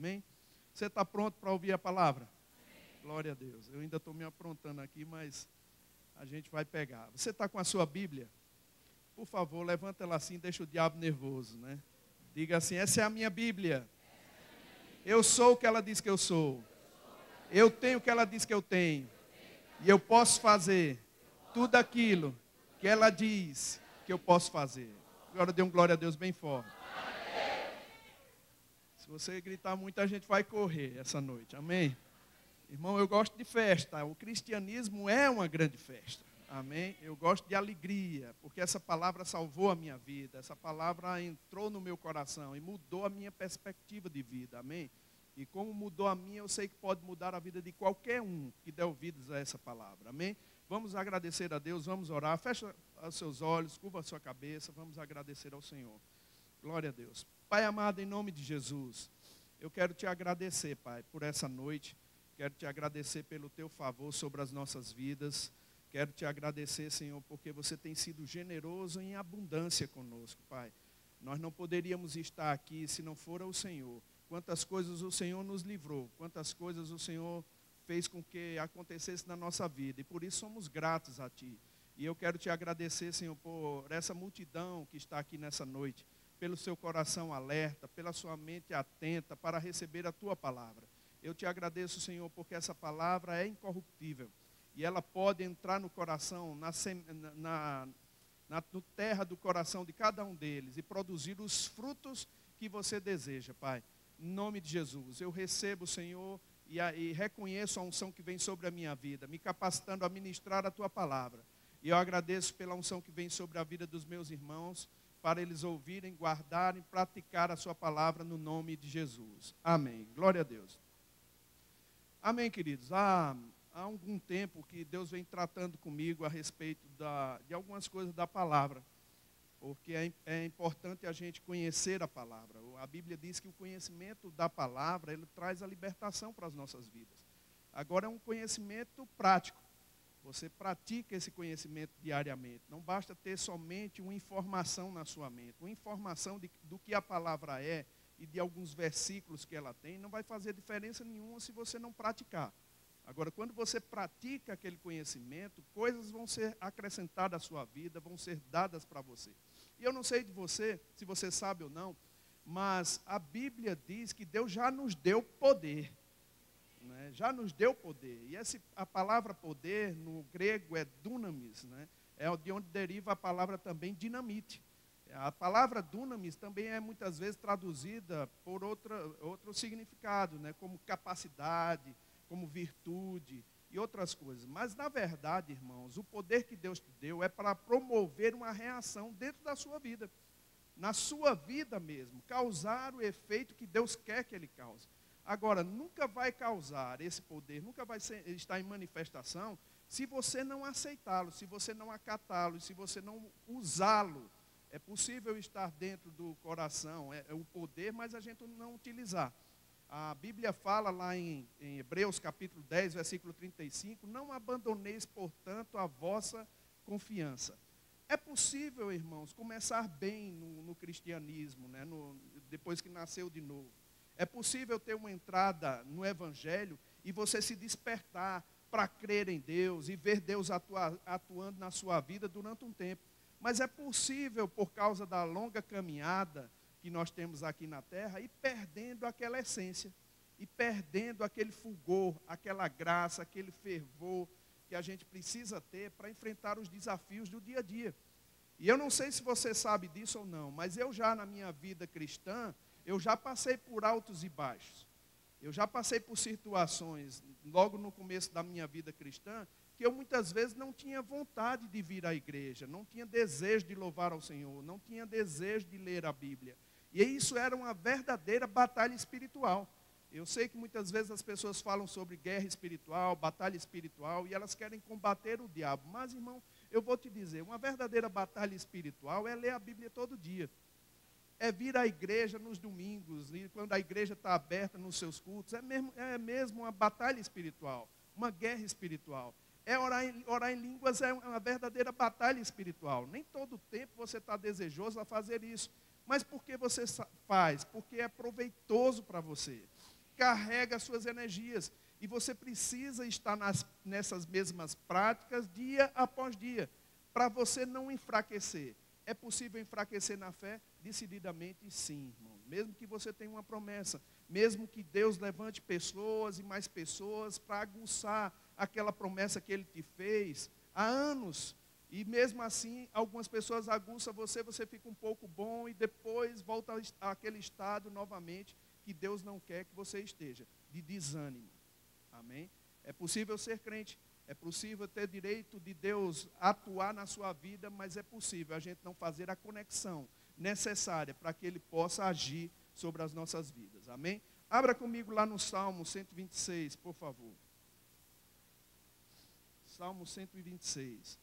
Amém? Você está pronto para ouvir a palavra? Amém. Glória a Deus. Eu ainda estou me aprontando aqui, mas a gente vai pegar. Você está com a sua Bíblia? Por favor, levanta ela assim, deixa o diabo nervoso, né? Diga assim, essa é a minha Bíblia. Eu sou o que ela diz que eu sou. Eu tenho o que ela diz que eu tenho. E eu posso fazer tudo aquilo que ela diz que eu posso fazer. Agora dê um glória a Deus bem forte. Se você gritar muito, a gente vai correr essa noite. Amém? Irmão, eu gosto de festa. O cristianismo é uma grande festa. Amém? Eu gosto de alegria, porque essa palavra salvou a minha vida. Essa palavra entrou no meu coração e mudou a minha perspectiva de vida. Amém? E como mudou a minha, eu sei que pode mudar a vida de qualquer um que der ouvidos a essa palavra. Amém? Vamos agradecer a Deus, vamos orar. Fecha os seus olhos, curva a sua cabeça, vamos agradecer ao Senhor. Glória a Deus. Pai amado, em nome de Jesus, eu quero te agradecer, Pai, por essa noite. Quero te agradecer pelo teu favor sobre as nossas vidas. Quero te agradecer, Senhor, porque você tem sido generoso em abundância conosco, Pai. Nós não poderíamos estar aqui se não for o Senhor. Quantas coisas o Senhor nos livrou, quantas coisas o Senhor fez com que acontecesse na nossa vida. E por isso somos gratos a Ti. E eu quero te agradecer, Senhor, por essa multidão que está aqui nessa noite. Pelo seu coração alerta, pela sua mente atenta para receber a Tua palavra. Eu te agradeço, Senhor, porque essa palavra é incorruptível. E ela pode entrar no coração, no terra do coração de cada um deles e produzir os frutos que você deseja, Pai. Em nome de Jesus, eu recebo, Senhor, e reconheço a unção que vem sobre a minha vida, me capacitando a ministrar a Tua palavra. E eu agradeço pela unção que vem sobre a vida dos meus irmãos, para eles ouvirem, guardarem, praticar a Sua palavra no nome de Jesus. Amém. Glória a Deus. Amém, queridos. Há algum tempo que Deus vem tratando comigo a respeito de algumas coisas da palavra, porque é importante a gente conhecer a palavra. A Bíblia diz que o conhecimento da palavra, ele traz a libertação para as nossas vidas. Agora é um conhecimento prático. Você pratica esse conhecimento diariamente. Não basta ter somente uma informação na sua mente. Uma informação do que a palavra é e de alguns versículos que ela tem, não vai fazer diferença nenhuma se você não praticar. Agora, quando você pratica aquele conhecimento, coisas vão ser acrescentadas à sua vida, vão ser dadas para você. E eu não sei de você, se você sabe ou não, mas a Bíblia diz que Deus já nos deu poder. Né? Já nos deu poder. E a palavra poder, no grego, é dunamis. Né? É de onde deriva a palavra também dinamite. A palavra dunamis também é muitas vezes traduzida por outro significado, né? Como capacidade, como virtude e outras coisas. Mas, na verdade, irmãos, o poder que Deus te deu é para promover uma reação dentro da sua vida. Na sua vida mesmo, causar o efeito que Deus quer que ele cause. Agora, nunca vai causar esse poder, nunca vai estar em manifestação se você não aceitá-lo, se você não acatá-lo, se você não usá-lo. É possível estar dentro do coração, é o poder, mas a gente não utilizar. A Bíblia fala lá em Hebreus capítulo 10, versículo 35, não abandoneis, portanto, a vossa confiança. É possível, irmãos, começar bem no cristianismo, né, depois que nasceu de novo. É possível ter uma entrada no Evangelho e você se despertar para crer em Deus e ver Deus atuando na sua vida durante um tempo. Mas é possível, por causa da longa caminhada que nós temos aqui na terra, ir perdendo aquela essência, e perdendo aquele fulgor, aquela graça, aquele fervor que a gente precisa ter para enfrentar os desafios do dia a dia. E eu não sei se você sabe disso ou não, mas eu já na minha vida cristã, eu já passei por altos e baixos. Eu já passei por situações, logo no começo da minha vida cristã, que eu muitas vezes não tinha vontade de vir à igreja, não tinha desejo de louvar ao Senhor, não tinha desejo de ler a Bíblia. E isso era uma verdadeira batalha espiritual. Eu sei que muitas vezes as pessoas falam sobre guerra espiritual, batalha espiritual, e elas querem combater o diabo. Mas, irmão, eu vou te dizer, uma verdadeira batalha espiritual é ler a Bíblia todo dia. É vir à igreja nos domingos, e quando a igreja está aberta nos seus cultos, é mesmo uma batalha espiritual, uma guerra espiritual. Orar em línguas é uma verdadeira batalha espiritual. Nem todo tempo você está desejoso a fazer isso. Mas por que você faz? Porque é proveitoso para você. carrega as suas energias. E você precisa estar nessas mesmas práticas dia após dia, para você não enfraquecer. É possível enfraquecer na fé? Decididamente sim, irmão. Mesmo que você tenha uma promessa, mesmo que Deus levante pessoas e mais pessoas para aguçar aquela promessa que Ele te fez há anos. E mesmo assim, algumas pessoas aguçam você, você fica um pouco bom e depois volta àquele estado novamente que Deus não quer que você esteja, de desânimo. Amém? É possível ser crente, é possível ter direito de Deus atuar na sua vida, mas é possível a gente não fazer a conexão necessária para que Ele possa agir sobre as nossas vidas. Amém? Abra comigo lá no Salmo 126, por favor. Salmo 126.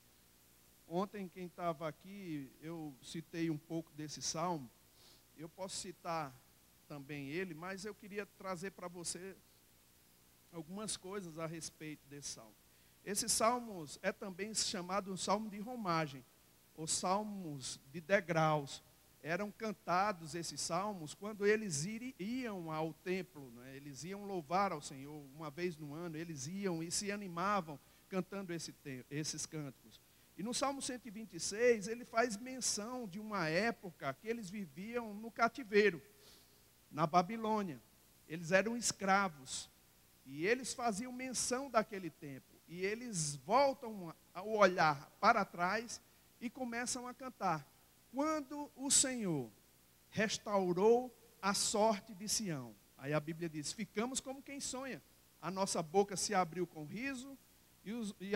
Ontem, quem estava aqui, eu citei um pouco desse salmo. Eu posso citar também ele, mas eu queria trazer para você algumas coisas a respeito desse salmo. Esse salmo é também chamado um salmo de romagem, ou salmos de degraus. Eram cantados esses salmos quando eles iam ao templo, né? Eles iam louvar ao Senhor uma vez no ano, eles iam e se animavam cantando esses cânticos. E no Salmo 126, ele faz menção de uma época que eles viviam no cativeiro, na Babilônia. Eles eram escravos. E eles faziam menção daquele tempo. E eles voltam a olhar para trás e começam a cantar. Quando o Senhor restaurou a sorte de Sião. Aí a Bíblia diz, ficamos como quem sonha. A nossa boca se abriu com riso. E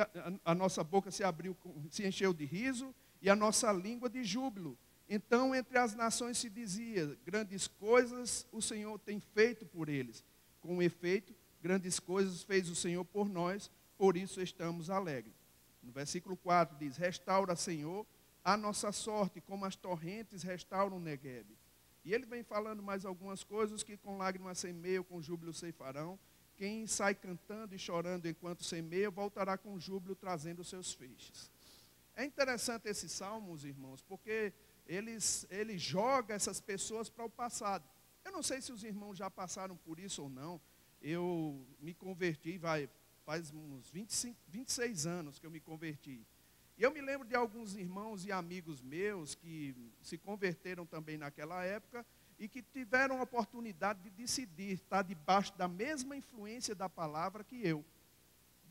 a nossa boca se encheu de riso, e a nossa língua de júbilo. Então, entre as nações se dizia, grandes coisas o Senhor tem feito por eles. Com efeito, grandes coisas fez o Senhor por nós, por isso estamos alegres. No versículo 4 diz, restaura, Senhor, a nossa sorte, como as torrentes restauram o Negueb. E ele vem falando mais algumas coisas, que com lágrimas semeiam, com júbilo ceifarão. Quem sai cantando e chorando enquanto semeia, voltará com júbilo trazendo os seus feixes. É interessante esses salmos, irmãos, porque ele joga essas pessoas para o passado. Eu não sei se os irmãos já passaram por isso ou não. Eu me converti, faz uns 26 anos que eu me converti. E eu me lembro de alguns irmãos e amigos meus que se converteram também naquela época, e que tiveram a oportunidade de decidir estar debaixo da mesma influência da palavra que eu,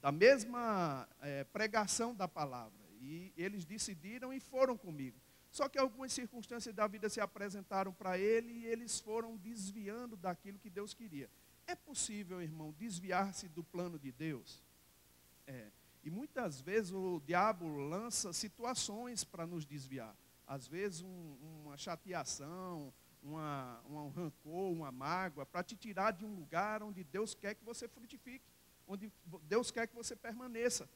da mesma pregação da palavra. E eles decidiram e foram comigo. Só que algumas circunstâncias da vida se apresentaram para ele e eles foram desviando daquilo que Deus queria. É possível, irmão, desviar-se do plano de Deus? E muitas vezes o diabo lança situações para nos desviar. Às vezes uma chateação, um rancor, uma mágoa, para te tirar de um lugar onde Deus quer que você frutifique, onde Deus quer que você permaneça.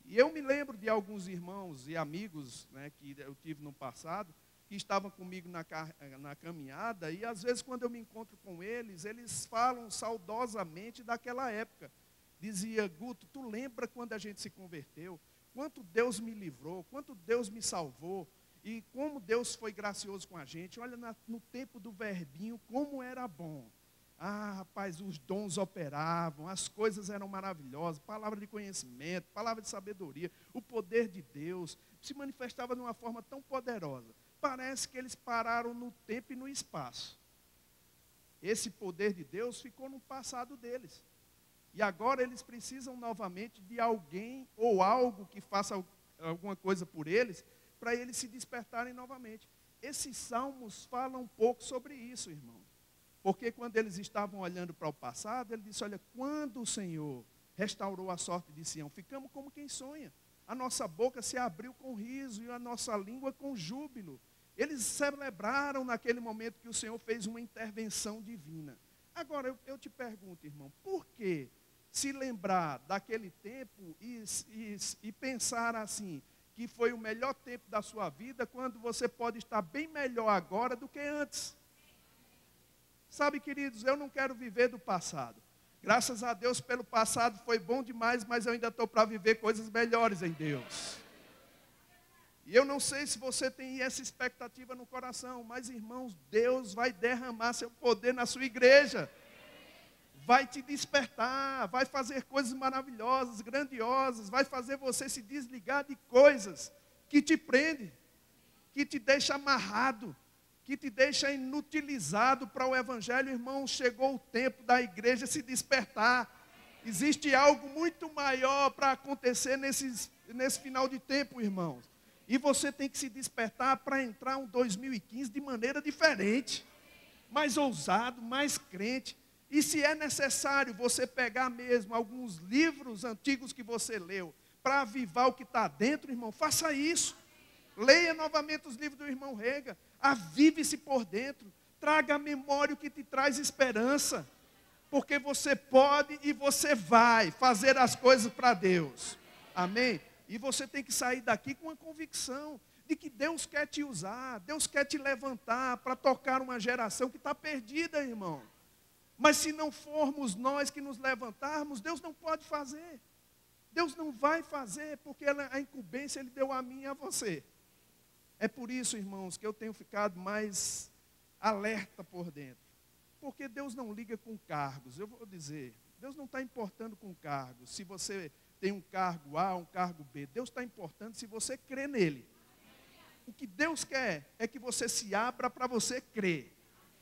E eu me lembro de alguns irmãos e amigos, né, que eu tive no passado, que estavam comigo na caminhada, e às vezes quando eu me encontro com eles, eles falam saudosamente daquela época. Dizia, Guto, tu lembra quando a gente se converteu? Quanto Deus me livrou, quanto Deus me salvou. E como Deus foi gracioso com a gente. Olha, no tempo do verbinho, como era bom. Ah, rapaz, os dons operavam, as coisas eram maravilhosas, palavra de conhecimento, palavra de sabedoria, o poder de Deus se manifestava de uma forma tão poderosa. Parece que eles pararam no tempo e no espaço. Esse poder de Deus ficou no passado deles. E agora eles precisam novamente de alguém ou algo que faça alguma coisa por eles, para eles se despertarem novamente. Esses salmos falam um pouco sobre isso, irmão. Porque quando eles estavam olhando para o passado, ele disse, olha, quando o Senhor restaurou a sorte de Sião, ficamos como quem sonha. A nossa boca se abriu com riso e a nossa língua com júbilo. Eles celebraram naquele momento que o Senhor fez uma intervenção divina. Agora, eu te pergunto, irmão, por que se lembrar daquele tempo e pensar assim, que foi o melhor tempo da sua vida, quando você pode estar bem melhor agora do que antes? Sabe, queridos, eu não quero viver do passado. Graças a Deus pelo passado foi bom demais, mas eu ainda estou para viver coisas melhores em Deus. E eu não sei se você tem essa expectativa no coração, mas irmãos, Deus vai derramar seu poder na sua igreja. vai te despertar, vai fazer coisas maravilhosas, grandiosas, vai fazer você se desligar de coisas que te prendem, que te deixam amarrado, que te deixa inutilizado para o Evangelho. Irmão, chegou o tempo da igreja se despertar. Existe algo muito maior para acontecer nesse final de tempo, irmãos. E você tem que se despertar para entrar um 2015 de maneira diferente, mais ousado, mais crente. E se é necessário você pegar mesmo alguns livros antigos que você leu, para avivar o que está dentro, irmão, faça isso. Leia novamente os livros do irmão Rega, avive-se por dentro, traga à memória o que te traz esperança, porque você pode e você vai fazer as coisas para Deus, amém? E você tem que sair daqui com uma convicção de que Deus quer te usar, Deus quer te levantar para tocar uma geração que está perdida, irmão. Mas se não formos nós que nos levantarmos, Deus não pode fazer, Deus não vai fazer, porque a incumbência Ele deu a mim e a você. É por isso, irmãos, que eu tenho ficado mais alerta por dentro. Porque Deus não liga com cargos. Eu vou dizer, Deus não está importando com cargos. Se você tem um cargo A, um cargo B, Deus está importando se você crê nele. O que Deus quer é que você se abra para você crer.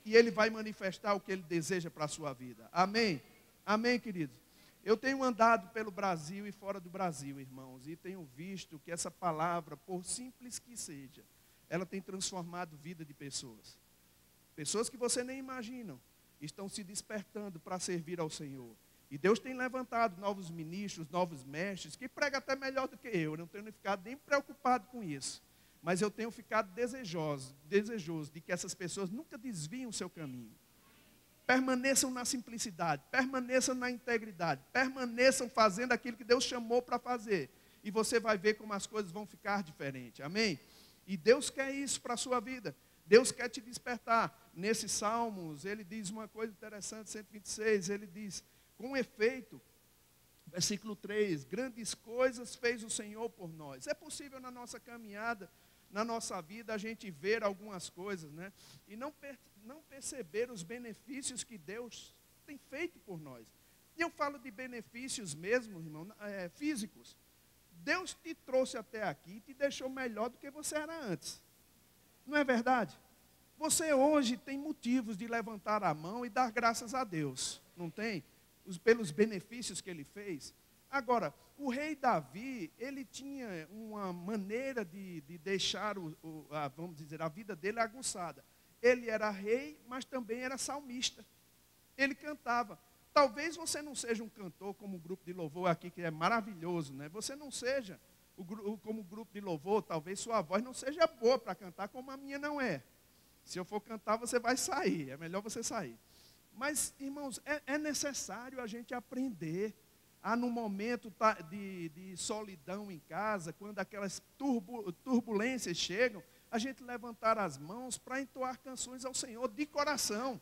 E Ele vai manifestar o que Ele deseja para a sua vida. Amém? Amém, queridos? Eu tenho andado pelo Brasil e fora do Brasil, irmãos, e tenho visto que essa palavra, por simples que seja, ela tem transformado a vida de pessoas. Pessoas que você nem imaginam, estão se despertando para servir ao Senhor. E Deus tem levantado novos ministros, novos mestres, que pregam até melhor do que eu não tenho ficado nem preocupado com isso. Mas eu tenho ficado desejoso de que essas pessoas nunca desviem o seu caminho. Permaneçam na simplicidade, permaneçam na integridade, permaneçam fazendo aquilo que Deus chamou para fazer. E você vai ver como as coisas vão ficar diferentes, amém? E Deus quer isso para a sua vida. Deus quer te despertar. Nesses Salmos, ele diz uma coisa interessante, 126, ele diz, com efeito, versículo 3, grandes coisas fez o Senhor por nós. É possível na nossa caminhada, na nossa vida, a gente ver algumas coisas, né? E não perceber os benefícios que Deus tem feito por nós. E eu falo de benefícios mesmo, irmão, físicos. Deus te trouxe até aqui e te deixou melhor do que você era antes. Não é verdade? Você hoje tem motivos de levantar a mão e dar graças a Deus, não tem? Pelos benefícios que Ele fez. Agora, o rei Davi, ele tinha uma maneira de deixar, vamos dizer, a vida dele aguçada. Ele era rei, mas também era salmista. Ele cantava. Talvez você não seja um cantor como o grupo de louvor aqui, que é maravilhoso, né? Você não seja como o grupo de louvor, talvez sua voz não seja boa para cantar, como a minha não é. Se eu for cantar, você vai sair, é melhor você sair. Mas, irmãos, é necessário a gente aprender a, no momento de solidão em casa, quando aquelas turbulências chegam, a gente levantar as mãos para entoar canções ao Senhor de coração.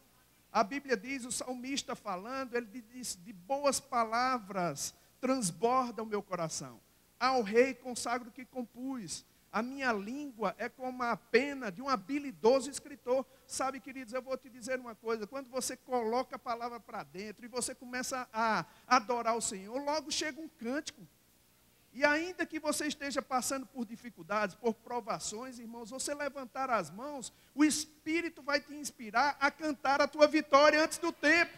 A Bíblia diz, o salmista falando, ele diz, de boas palavras transborda o meu coração. Ao rei consagro que compus. A minha língua é como a pena de um habilidoso escritor. Sabe, queridos, eu vou te dizer uma coisa. Quando você coloca a palavra para dentro e você começa a adorar o Senhor, logo chega um cântico. E ainda que você esteja passando por dificuldades, por provações, irmãos, você levantar as mãos, o Espírito vai te inspirar a cantar a tua vitória antes do tempo.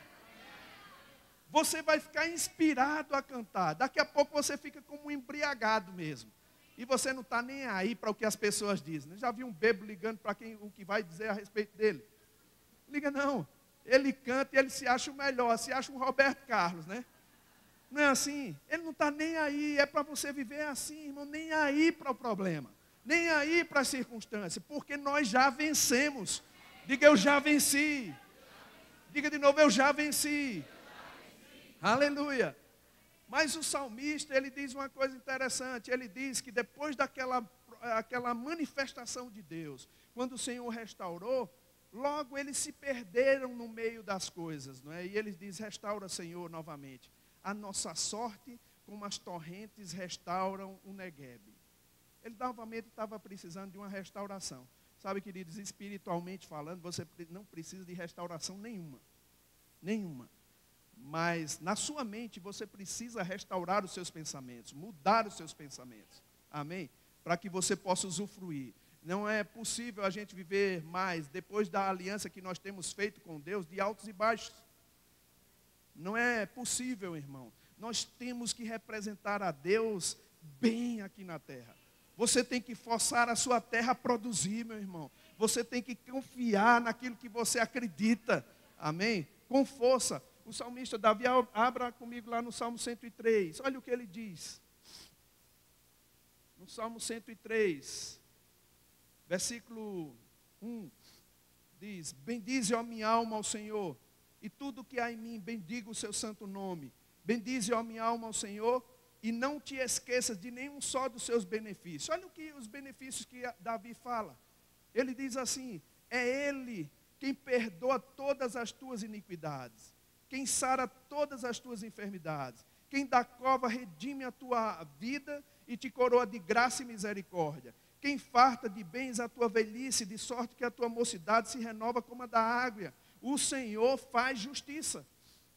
Você vai ficar inspirado a cantar. Daqui a pouco você fica como um embriagado mesmo. E você não está nem aí para o que as pessoas dizem. Já vi um bêbado ligando para o que vai dizer a respeito dele? Liga não. Ele canta e ele se acha o melhor, se acha um Roberto Carlos, né? Não é assim? Ele não está nem aí, é para você viver assim, irmão, nem aí para o problema, nem aí para a circunstância, porque nós já vencemos. Diga, eu já venci. Diga de novo, eu já venci. Aleluia. Mas o salmista, ele diz uma coisa interessante, ele diz que depois daquela manifestação de Deus, quando o Senhor restaurou, logo eles se perderam no meio das coisas, não é? E ele diz, restaura, Senhor, novamente. A nossa sorte, como as torrentes restauram o Negueb. Ele novamente estava precisando de uma restauração. Sabe, queridos, espiritualmente falando, você não precisa de restauração nenhuma. Nenhuma. Mas na sua mente você precisa restaurar os seus pensamentos, mudar os seus pensamentos. Amém? Para que você possa usufruir. Não é possível a gente viver mais, depois da aliança que nós temos feito com Deus, de altos e baixos. Não é possível, irmão. Nós temos que representar a Deus bem aqui na terra. Você tem que forçar a sua terra a produzir, meu irmão. Você tem que confiar naquilo que você acredita. Amém? Com força. O salmista Davi, abra comigo lá no Salmo 103. Olha o que ele diz. No Salmo 103, versículo 1, diz: bendize, ó minha alma, ao Senhor, e tudo que há em mim, bendiga o seu santo nome. Bendize, ó minha alma, ao Senhor, e não te esqueças de nenhum só dos seus benefícios. Olha os benefícios que Davi fala. Ele diz assim: é Ele quem perdoa todas as tuas iniquidades, quem sara todas as tuas enfermidades, quem da cova redime a tua vida e te coroa de graça e misericórdia, quem farta de bens a tua velhice, de sorte que a tua mocidade se renova como a da águia. O Senhor faz justiça.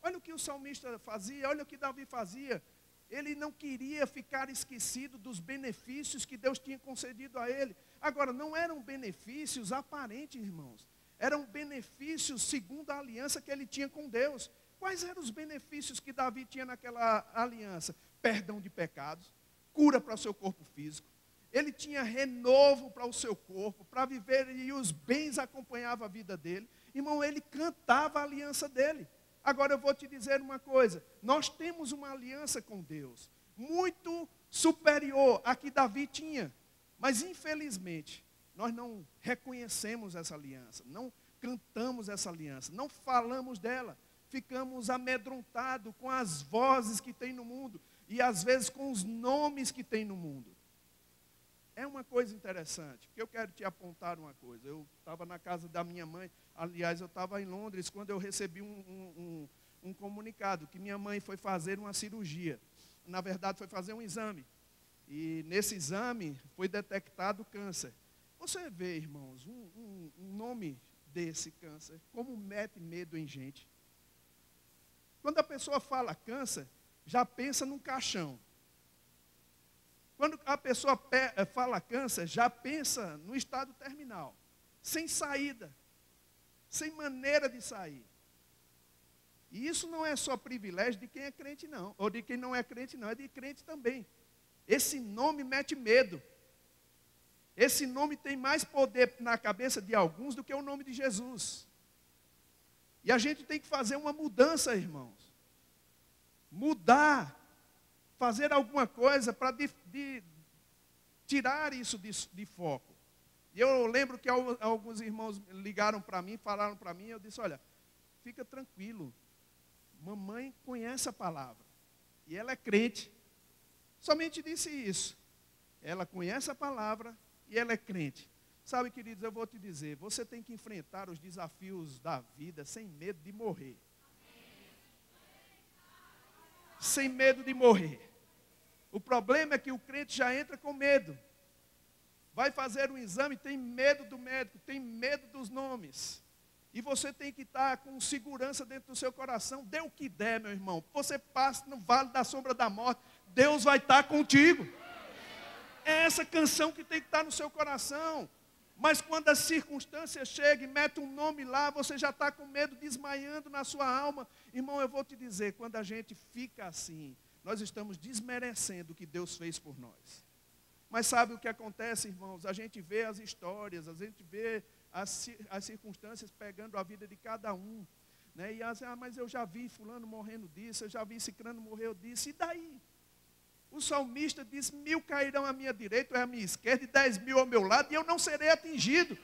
Olha o que o salmista fazia, olha o que Davi fazia. Ele não queria ficar esquecido dos benefícios que Deus tinha concedido a ele. Agora, não eram benefícios aparentes, irmãos. Eram benefícios segundo a aliança que ele tinha com Deus. Quais eram os benefícios que Davi tinha naquela aliança? Perdão de pecados, cura para o seu corpo físico. Ele tinha renovo para o seu corpo, para viver, e os bens acompanhavam a vida dele. Irmão, ele cantava a aliança dele. Agora eu vou te dizer uma coisa, nós temos uma aliança com Deus, muito superior à que Davi tinha, mas infelizmente, nós não reconhecemos essa aliança, não cantamos essa aliança, não falamos dela, ficamos amedrontados com as vozes que tem no mundo, e às vezes com os nomes que tem no mundo. É uma coisa interessante, porque eu quero te apontar uma coisa. Eu estava na casa da minha mãe, aliás, eu estava em Londres, quando eu recebi um comunicado, que minha mãe foi fazer uma cirurgia. Na verdade, foi fazer um exame. E nesse exame foi detectado câncer. Você vê, irmãos, um nome desse câncer, como mete medo em gente. Quando a pessoa fala câncer, já pensa num caixão. Quando a pessoa fala câncer, já pensa no estado terminal, sem saída, sem maneira de sair. E isso não é só privilégio de quem é crente, não, ou de quem não é crente, não, é de crente também. Esse nome mete medo. Esse nome tem mais poder na cabeça de alguns do que o nome de Jesus. E a gente tem que fazer uma mudança, irmãos. Mudar. Fazer alguma coisa para tirar isso de foco. E eu lembro que alguns irmãos ligaram para mim, falaram para mim, eu disse: olha, fica tranquilo, mamãe conhece a palavra, e ela é crente. Somente disse isso, ela conhece a palavra e ela é crente. Sabe, queridos, eu vou te dizer, você tem que enfrentar os desafios da vida sem medo de morrer. Sem medo de morrer. O problema é que o crente já entra com medo. Vai fazer um exame, tem medo do médico, tem medo dos nomes. E você tem que estar com segurança dentro do seu coração. Dê o que der, meu irmão. Você passa no vale da sombra da morte, Deus vai estar contigo. É essa canção que tem que estar no seu coração. Mas quando as circunstâncias chegam e metem um nome lá, você já está com medo, desmaiando na sua alma. Irmão, eu vou te dizer, quando a gente fica assim, nós estamos desmerecendo o que Deus fez por nós. Mas sabe o que acontece, irmãos? A gente vê as histórias, a gente vê as circunstâncias pegando a vida de cada um. Né? E mas eu já vi fulano morrendo disso, eu já vi ciclano morreu disso, e daí? O salmista diz: 1000 cairão à minha direita ou à minha esquerda, e 10.000 ao meu lado, e eu não serei atingido.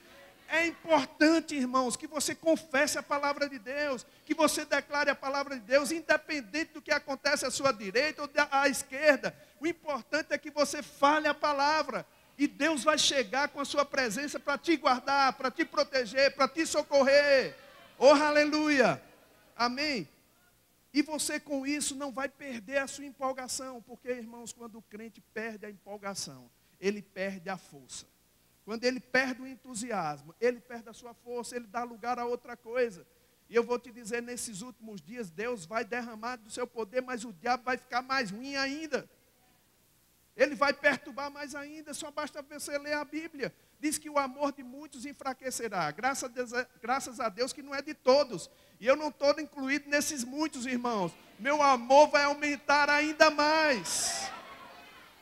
É importante, irmãos, que você confesse a palavra de Deus, que você declare a palavra de Deus, independente do que acontece à sua direita ou à esquerda. O importante é que você fale a palavra, e Deus vai chegar com a sua presença para te guardar, para te proteger, para te socorrer. Oh, aleluia! Amém? E você com isso não vai perder a sua empolgação, porque, irmãos, quando o crente perde a empolgação, ele perde a força. Quando ele perde o entusiasmo, ele perde a sua força, ele dá lugar a outra coisa. E eu vou te dizer, nesses últimos dias, Deus vai derramar do seu poder, mas o diabo vai ficar mais ruim ainda. Ele vai perturbar mais ainda, só basta você ler a Bíblia. Diz que o amor de muitos enfraquecerá. Graças a Deus que não é de todos. E eu não estou incluído nesses muitos, irmãos. Meu amor vai aumentar ainda mais.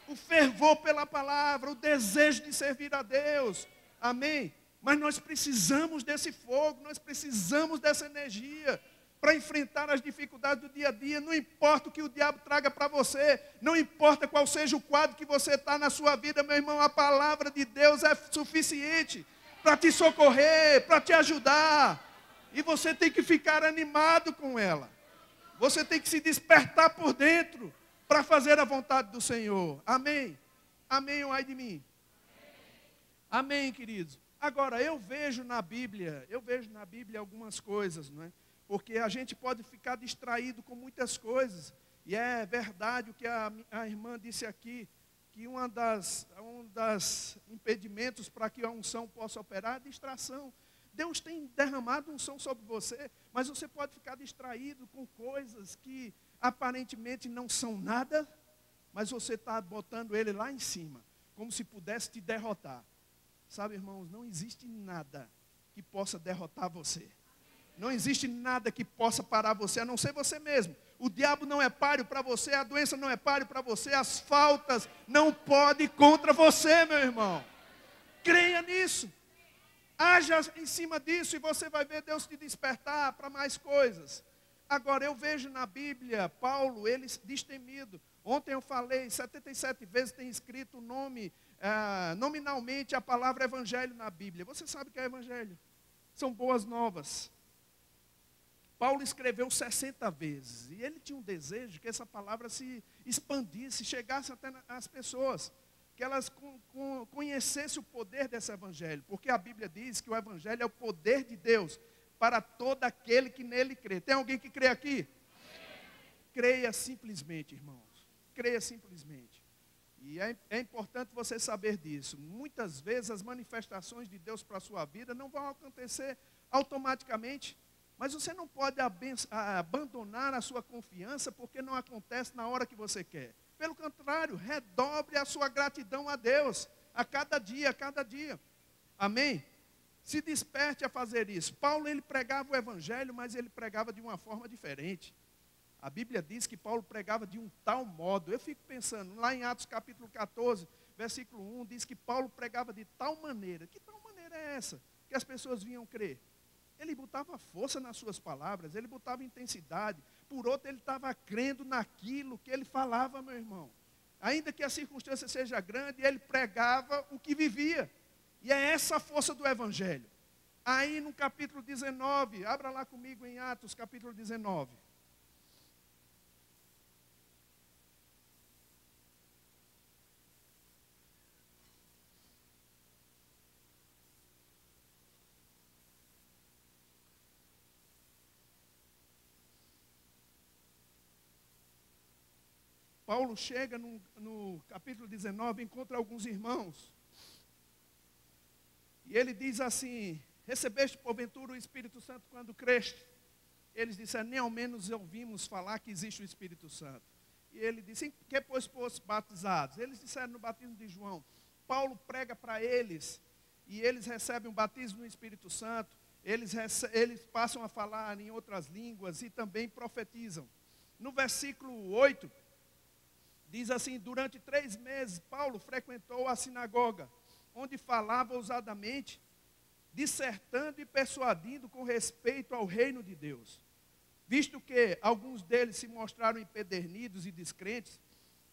O fervor pela palavra, o desejo de servir a Deus. Amém? Mas nós precisamos desse fogo, nós precisamos dessa energia para enfrentar as dificuldades do dia a dia. Não importa o que o diabo traga para você, não importa qual seja o quadro que você está na sua vida, meu irmão, a palavra de Deus é suficiente para te socorrer, para te ajudar. E você tem que ficar animado com ela. Você tem que se despertar por dentro para fazer a vontade do Senhor. Amém? Amém ou ai de mim? Amém, queridos? Agora, eu vejo na Bíblia algumas coisas, não é? Porque a gente pode ficar distraído com muitas coisas. E é verdade o que a irmã disse aqui, que um das impedimentos para que a unção possa operar é a distração. Deus tem derramado unção sobre você, mas você pode ficar distraído com coisas que aparentemente não são nada, mas você está botando ele lá em cima, como se pudesse te derrotar. Sabe, irmãos, não existe nada que possa derrotar você. Não existe nada que possa parar você, a não ser você mesmo. O diabo não é páreo para você, a doença não é páreo para você, as faltas não podem contra você, meu irmão. Creia nisso. Haja em cima disso e você vai ver Deus te despertar para mais coisas. Agora, eu vejo na Bíblia, Paulo, ele destemido. Ontem eu falei, 77 vezes tem escrito o nome, nominalmente, a palavra evangelho na Bíblia. Você sabe o que é evangelho? São boas novas. Paulo escreveu 60 vezes. E ele tinha um desejo que essa palavra se expandisse, chegasse até as pessoas. Que elas conhecessem o poder desse evangelho. Porque a Bíblia diz que o evangelho é o poder de Deus para todo aquele que nele crê. Tem alguém que crê aqui? Creia simplesmente, irmãos. Creia simplesmente. E é importante você saber disso. Muitas vezes as manifestações de Deus para a sua vida não vão acontecer automaticamente. Mas você não pode abandonar a sua confiança porque não acontece na hora que você quer. Pelo contrário, redobre a sua gratidão a Deus, a cada dia, a cada dia. Amém? Se desperte a fazer isso. Paulo, ele pregava o evangelho, mas ele pregava de uma forma diferente. A Bíblia diz que Paulo pregava de um tal modo. Eu fico pensando, lá em Atos capítulo 14, versículo 1, diz que Paulo pregava de tal maneira. Que tal maneira é essa? Que as pessoas vinham crer. Ele botava força nas suas palavras, ele botava intensidade. Por outro, ele estava crendo naquilo que ele falava, meu irmão. Ainda que a circunstância seja grande, ele pregava o que vivia. E é essa a força do evangelho. Aí no capítulo 19, abra lá comigo em Atos, capítulo 19. Paulo chega no capítulo 19, encontra alguns irmãos. E ele diz assim: recebeste porventura o Espírito Santo quando creste? Eles disseram, nem ao menos ouvimos falar que existe o Espírito Santo. E ele disse, em que pois fosse batizados? Eles disseram no batismo de João. Paulo prega para eles, e eles recebem o batismo no Espírito Santo, eles passam a falar em outras línguas e também profetizam. No versículo 8, diz assim, durante 3 meses, Paulo frequentou a sinagoga, onde falava ousadamente, dissertando e persuadindo com respeito ao reino de Deus. Visto que alguns deles se mostraram empedernidos e descrentes,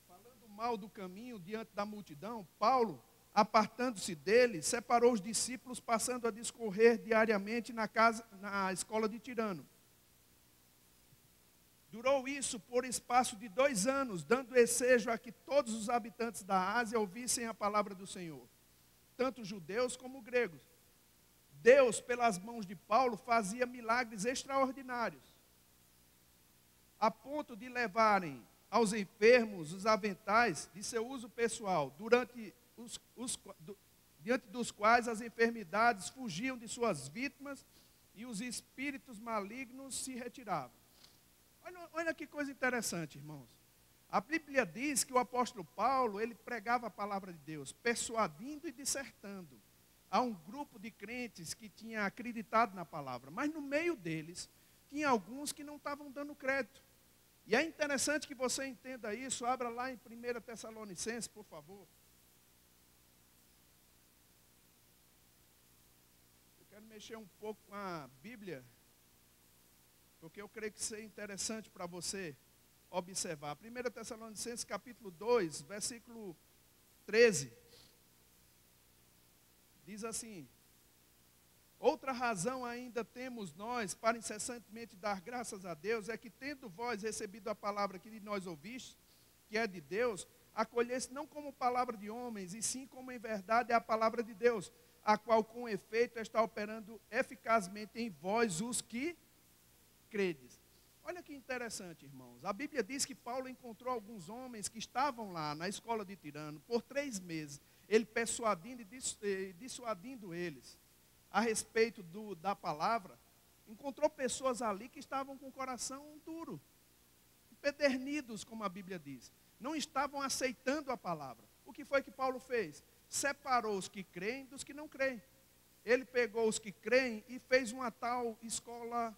falando mal do caminho diante da multidão, Paulo, apartando-se deles, separou os discípulos, passando a discorrer diariamente na escola de Tirano. Durou isso por espaço de 2 anos, dando ensejo a que todos os habitantes da Ásia ouvissem a palavra do Senhor, tanto judeus como gregos. Deus, pelas mãos de Paulo, fazia milagres extraordinários, a ponto de levarem aos enfermos os aventais de seu uso pessoal, diante dos quais as enfermidades fugiam de suas vítimas e os espíritos malignos se retiravam. Olha que coisa interessante, irmãos. A Bíblia diz que o apóstolo Paulo, ele pregava a palavra de Deus, persuadindo e dissertando a um grupo de crentes que tinha acreditado na palavra. Mas no meio deles, tinha alguns que não estavam dando crédito. E é interessante que você entenda isso. Abra lá em 1 Tessalonicenses, por favor. Eu quero mexer um pouco com a Bíblia, porque eu creio que isso é interessante para você observar. 1 Tessalonicenses capítulo 2, versículo 13. Diz assim: outra razão ainda temos nós para incessantemente dar graças a Deus, é que tendo vós recebido a palavra que de nós ouvistes, que é de Deus, acolhesse não como palavra de homens, e sim como em verdade é a palavra de Deus, a qual com efeito está operando eficazmente em vós os que credes. Olha que interessante, irmãos. A Bíblia diz que Paulo encontrou alguns homens que estavam lá na escola de Tirano por 3 meses, ele persuadindo e dissuadindo eles a respeito da palavra. Encontrou pessoas ali que estavam com o coração duro, empedernidos, como a Bíblia diz. Não estavam aceitando a palavra. O que foi que Paulo fez? Separou os que creem dos que não creem. Ele pegou os que creem e fez uma tal escola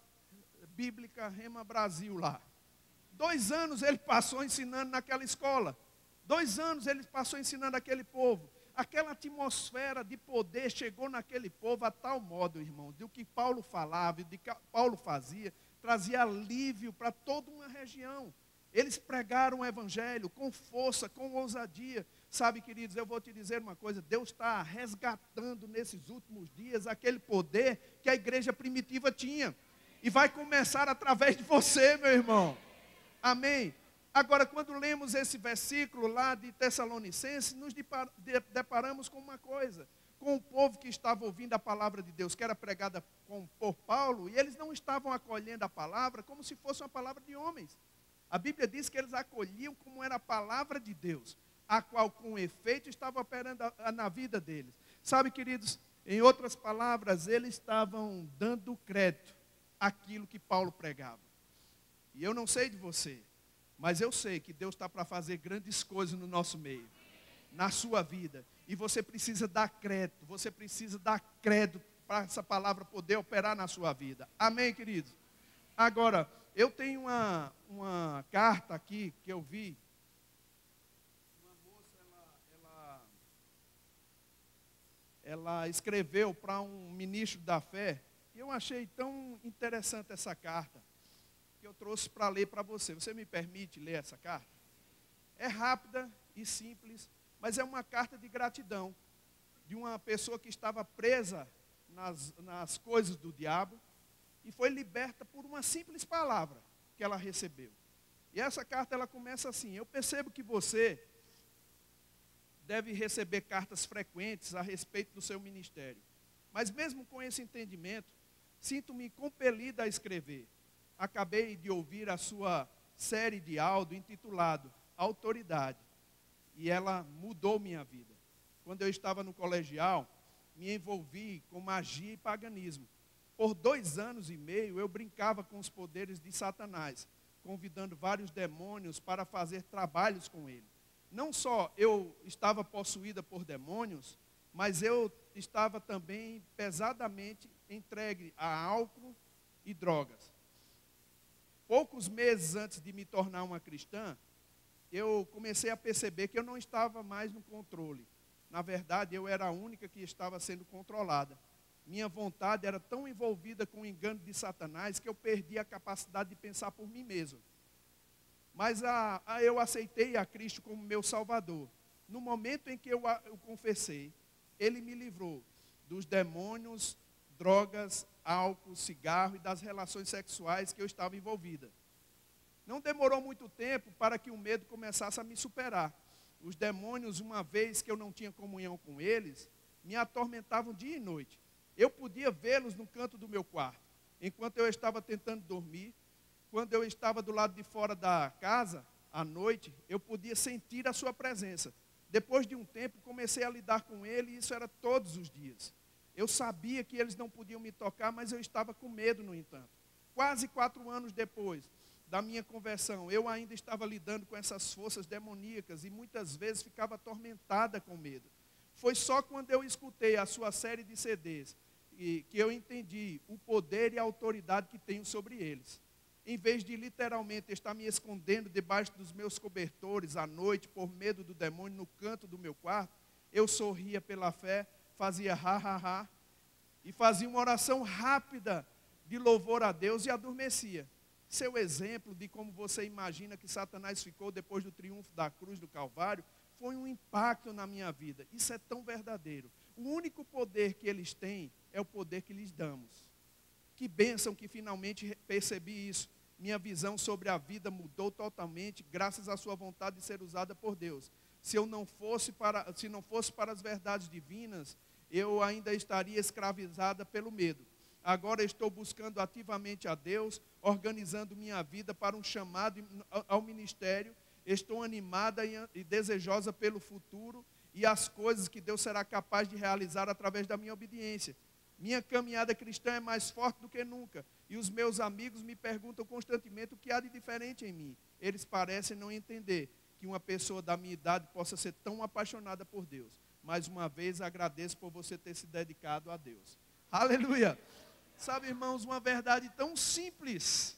bíblica Rema Brasil lá. 2 anos ele passou ensinando naquela escola. 2 anos ele passou ensinando aquele povo. Aquela atmosfera de poder chegou naquele povo a tal modo, irmão, do que Paulo falava, do que Paulo fazia, trazia alívio para toda uma região. Eles pregaram o evangelho com força, com ousadia. Sabe, queridos, eu vou te dizer uma coisa, Deus está resgatando nesses últimos dias aquele poder que a igreja primitiva tinha. E vai começar através de você, meu irmão. Amém? Agora, quando lemos esse versículo lá de Tessalonicenses, nos deparamos com uma coisa. Com o povo que estava ouvindo a palavra de Deus, que era pregada por Paulo, e eles não estavam acolhendo a palavra como se fosse uma palavra de homens. A Bíblia diz que eles acolhiam como era a palavra de Deus, a qual com efeito estava operando na vida deles. Sabe, queridos, em outras palavras, eles estavam dando crédito àquilo que Paulo pregava. E eu não sei de você, mas eu sei que Deus está para fazer grandes coisas no nosso meio, na sua vida. E você precisa dar crédito, para essa palavra poder operar na sua vida. Amém, queridos? Agora, eu tenho uma carta aqui que eu vi. Uma moça, ela escreveu para um ministro da fé. E eu achei tão interessante essa carta, que eu trouxe para ler para você. Você me permite ler essa carta? É rápida e simples, mas é uma carta de gratidão, de uma pessoa que estava presa nas coisas do diabo, e foi liberta por uma simples palavra que ela recebeu. E essa carta, ela começa assim: eu percebo que você deve receber cartas frequentes a respeito do seu ministério, mas mesmo com esse entendimento, sinto-me compelida a escrever. Acabei de ouvir a sua série de áudio intitulado Autoridade, e ela mudou minha vida. Quando eu estava no colegial, me envolvi com magia e paganismo. Por 2 anos e meio, eu brincava com os poderes de Satanás, convidando vários demônios para fazer trabalhos com ele. Não só eu estava possuída por demônios, mas eu estava também pesadamente entregue a álcool e drogas. Poucos meses antes de me tornar uma cristã, eu comecei a perceber que eu não estava mais no controle. Na verdade, eu era a única que estava sendo controlada. Minha vontade era tão envolvida com o engano de Satanás que eu perdi a capacidade de pensar por mim mesmo. Mas eu aceitei a Cristo como meu Salvador. No momento em que eu confessei, Ele me livrou dos demônios, drogas, álcool, cigarro e das relações sexuais que eu estava envolvida. Não demorou muito tempo para que o medo começasse a me superar. Os demônios, uma vez que eu não tinha comunhão com eles, me atormentavam dia e noite. Eu podia vê-los no canto do meu quarto, enquanto eu estava tentando dormir. Quando eu estava do lado de fora da casa, à noite, eu podia sentir a sua presença. Depois de um tempo, comecei a lidar com ele, e isso era todos os dias. Eu sabia que eles não podiam me tocar, mas eu estava com medo, no entanto. Quase 4 anos depois da minha conversão, eu ainda estava lidando com essas forças demoníacas e muitas vezes ficava atormentada com medo. Foi só quando eu escutei a sua série de CDs que eu entendi o poder e a autoridade que tenho sobre eles. Em vez de literalmente estar me escondendo debaixo dos meus cobertores à noite por medo do demônio no canto do meu quarto, eu sorria pela fé, fazia ha, ha, ha, e fazia uma oração rápida de louvor a Deus e adormecia. Seu exemplo de como você imagina que Satanás ficou depois do triunfo da cruz do Calvário foi um impacto na minha vida. Isso é tão verdadeiro. O único poder que eles têm é o poder que lhes damos. Que bênção que finalmente percebi isso. Minha visão sobre a vida mudou totalmente, graças à sua vontade de ser usada por Deus. Se não fosse para as verdades divinas, eu ainda estaria escravizada pelo medo. Agora estou buscando ativamente a Deus, organizando minha vida para um chamado ao ministério. Estou animada e desejosa pelo futuro e as coisas que Deus será capaz de realizar através da minha obediência. Minha caminhada cristã é mais forte do que nunca. E os meus amigos me perguntam constantemente o que há de diferente em mim. Eles parecem não entender que uma pessoa da minha idade possa ser tão apaixonada por Deus. Mais uma vez, agradeço por você ter se dedicado a Deus. Aleluia! Sabe, irmãos, uma verdade tão simples,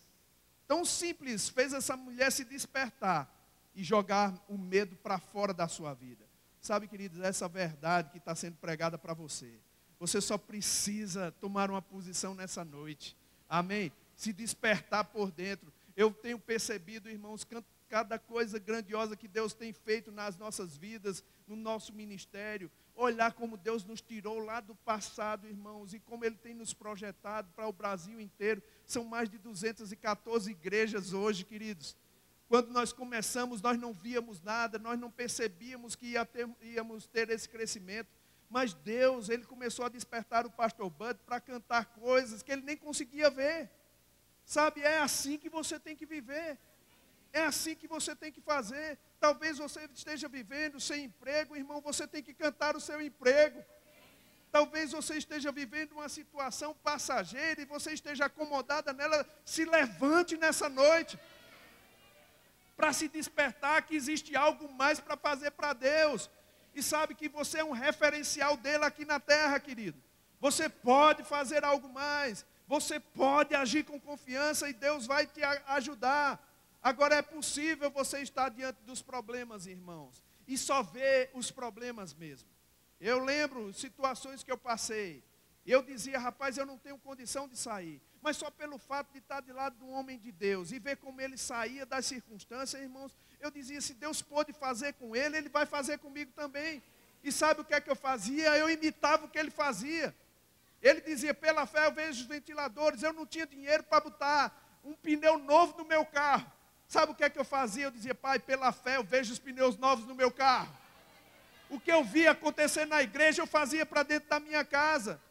fez essa mulher se despertar e jogar o medo para fora da sua vida. Sabe, queridos, essa verdade que está sendo pregada para você. Você só precisa tomar uma posição nessa noite. Amém? Se despertar por dentro. Eu tenho percebido, irmãos, cada coisa grandiosa que Deus tem feito nas nossas vidas, no nosso ministério. Olhar como Deus nos tirou lá do passado, irmãos, e como Ele tem nos projetado para o Brasil inteiro. São mais de 214 igrejas hoje, queridos. Quando nós começamos, nós não víamos nada, nós não percebíamos que íamos ter esse crescimento. Mas Deus, Ele começou a despertar o pastor Bud para cantar coisas que ele nem conseguia ver. Sabe, é assim que você tem que viver. É assim que você tem que fazer. Talvez você esteja vivendo sem emprego, irmão, você tem que cantar o seu emprego. Talvez você esteja vivendo uma situação passageira e você esteja acomodada nela. Se levante nessa noite para se despertar que existe algo mais para fazer para Deus. E sabe que você é um referencial dele aqui na terra, querido. Você pode fazer algo mais. Você pode agir com confiança e Deus vai te ajudar. Agora é possível você estar diante dos problemas, irmãos, e só ver os problemas mesmo. Eu lembro situações que eu passei. Eu dizia, rapaz, eu não tenho condição de sair. Mas só pelo fato de estar de lado de um homem de Deus e ver como ele saía das circunstâncias, irmãos, eu dizia, se Deus pôde fazer com ele, Ele vai fazer comigo também. E sabe o que é que eu fazia? Eu imitava o que ele fazia. Ele dizia, pela fé eu vejo os ventiladores, eu não tinha dinheiro para botar um pneu novo no meu carro. Sabe o que é que eu fazia? Eu dizia, pai, pela fé eu vejo os pneus novos no meu carro. O que eu via acontecer na igreja, eu fazia para dentro da minha casa.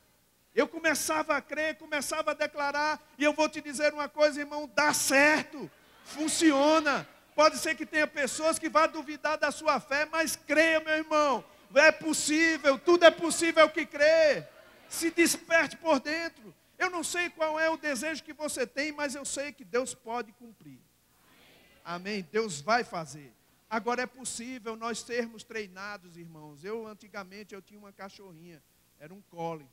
Eu começava a crer, começava a declarar, e eu vou te dizer uma coisa, irmão, dá certo, funciona. Pode ser que tenha pessoas que vão duvidar da sua fé, mas creia, meu irmão, é possível, tudo é possível que crê. Se desperte por dentro. Eu não sei qual é o desejo que você tem, mas eu sei que Deus pode cumprir. Amém? Deus vai fazer. Agora é possível nós sermos treinados, irmãos. Antigamente, eu tinha uma cachorrinha, era um collie.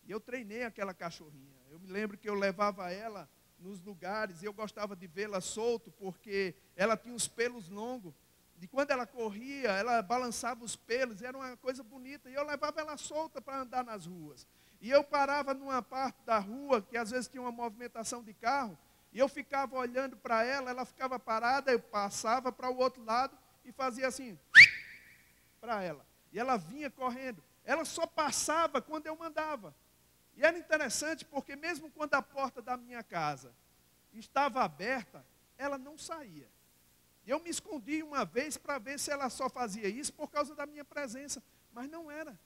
E eu treinei aquela cachorrinha. Eu me lembro que eu levava ela nos lugares e eu gostava de vê-la solto, porque ela tinha os pelos longos. E quando ela corria, ela balançava os pelos, era uma coisa bonita. E eu levava ela solta para andar nas ruas. E eu parava numa parte da rua, que às vezes tinha uma movimentação de carro, e eu ficava olhando para ela, ela ficava parada, eu passava para o outro lado e fazia assim, para ela. E ela vinha correndo. Ela só passava quando eu mandava. E era interessante porque mesmo quando a porta da minha casa estava aberta, ela não saía. Eu me escondi uma vez para ver se ela só fazia isso por causa da minha presença. Mas não era.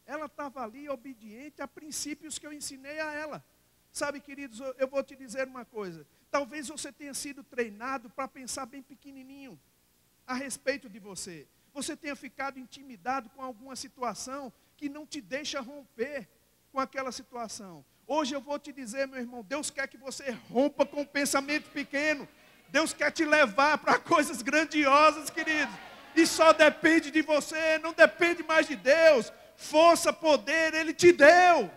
Ela estava ali obediente a princípios que eu ensinei a ela. Sabe, queridos, eu vou te dizer uma coisa. Talvez você tenha sido treinado para pensar bem pequenininho a respeito de você. Você tenha ficado intimidado com alguma situação que não te deixa romper. com aquela situação. Hoje eu vou te dizer, meu irmão, Deus quer que você rompa com o pensamento pequeno. Deus quer te levar para coisas grandiosas, queridos. E só depende de você, não depende mais de Deus. Força, poder, Ele te deu.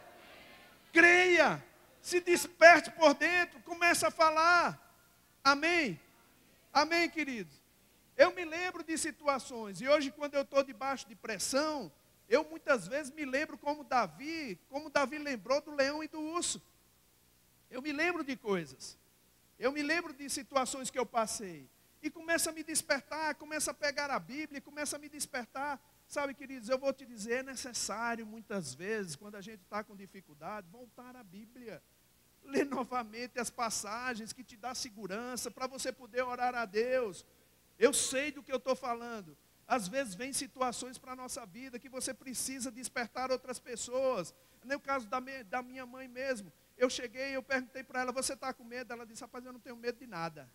Creia, se desperte por dentro, começa a falar. Amém? Amém, queridos? Eu me lembro de situações, e hoje quando eu estou debaixo de pressão, eu muitas vezes me lembro como Davi lembrou do leão e do urso. Eu me lembro de coisas. Eu me lembro de situações que eu passei. E começa a me despertar, começa a pegar a Bíblia, começa a me despertar. Sabe, queridos, eu vou te dizer, é necessário muitas vezes, quando a gente está com dificuldade, voltar à Bíblia. Ler novamente as passagens que te dão segurança, para você poder orar a Deus. Eu sei do que eu estou falando. Às vezes vem situações para a nossa vida que você precisa despertar outras pessoas. No caso da minha mãe mesmo, eu cheguei, eu perguntei para ela, você está com medo? Ela disse, rapaz, eu não tenho medo de nada.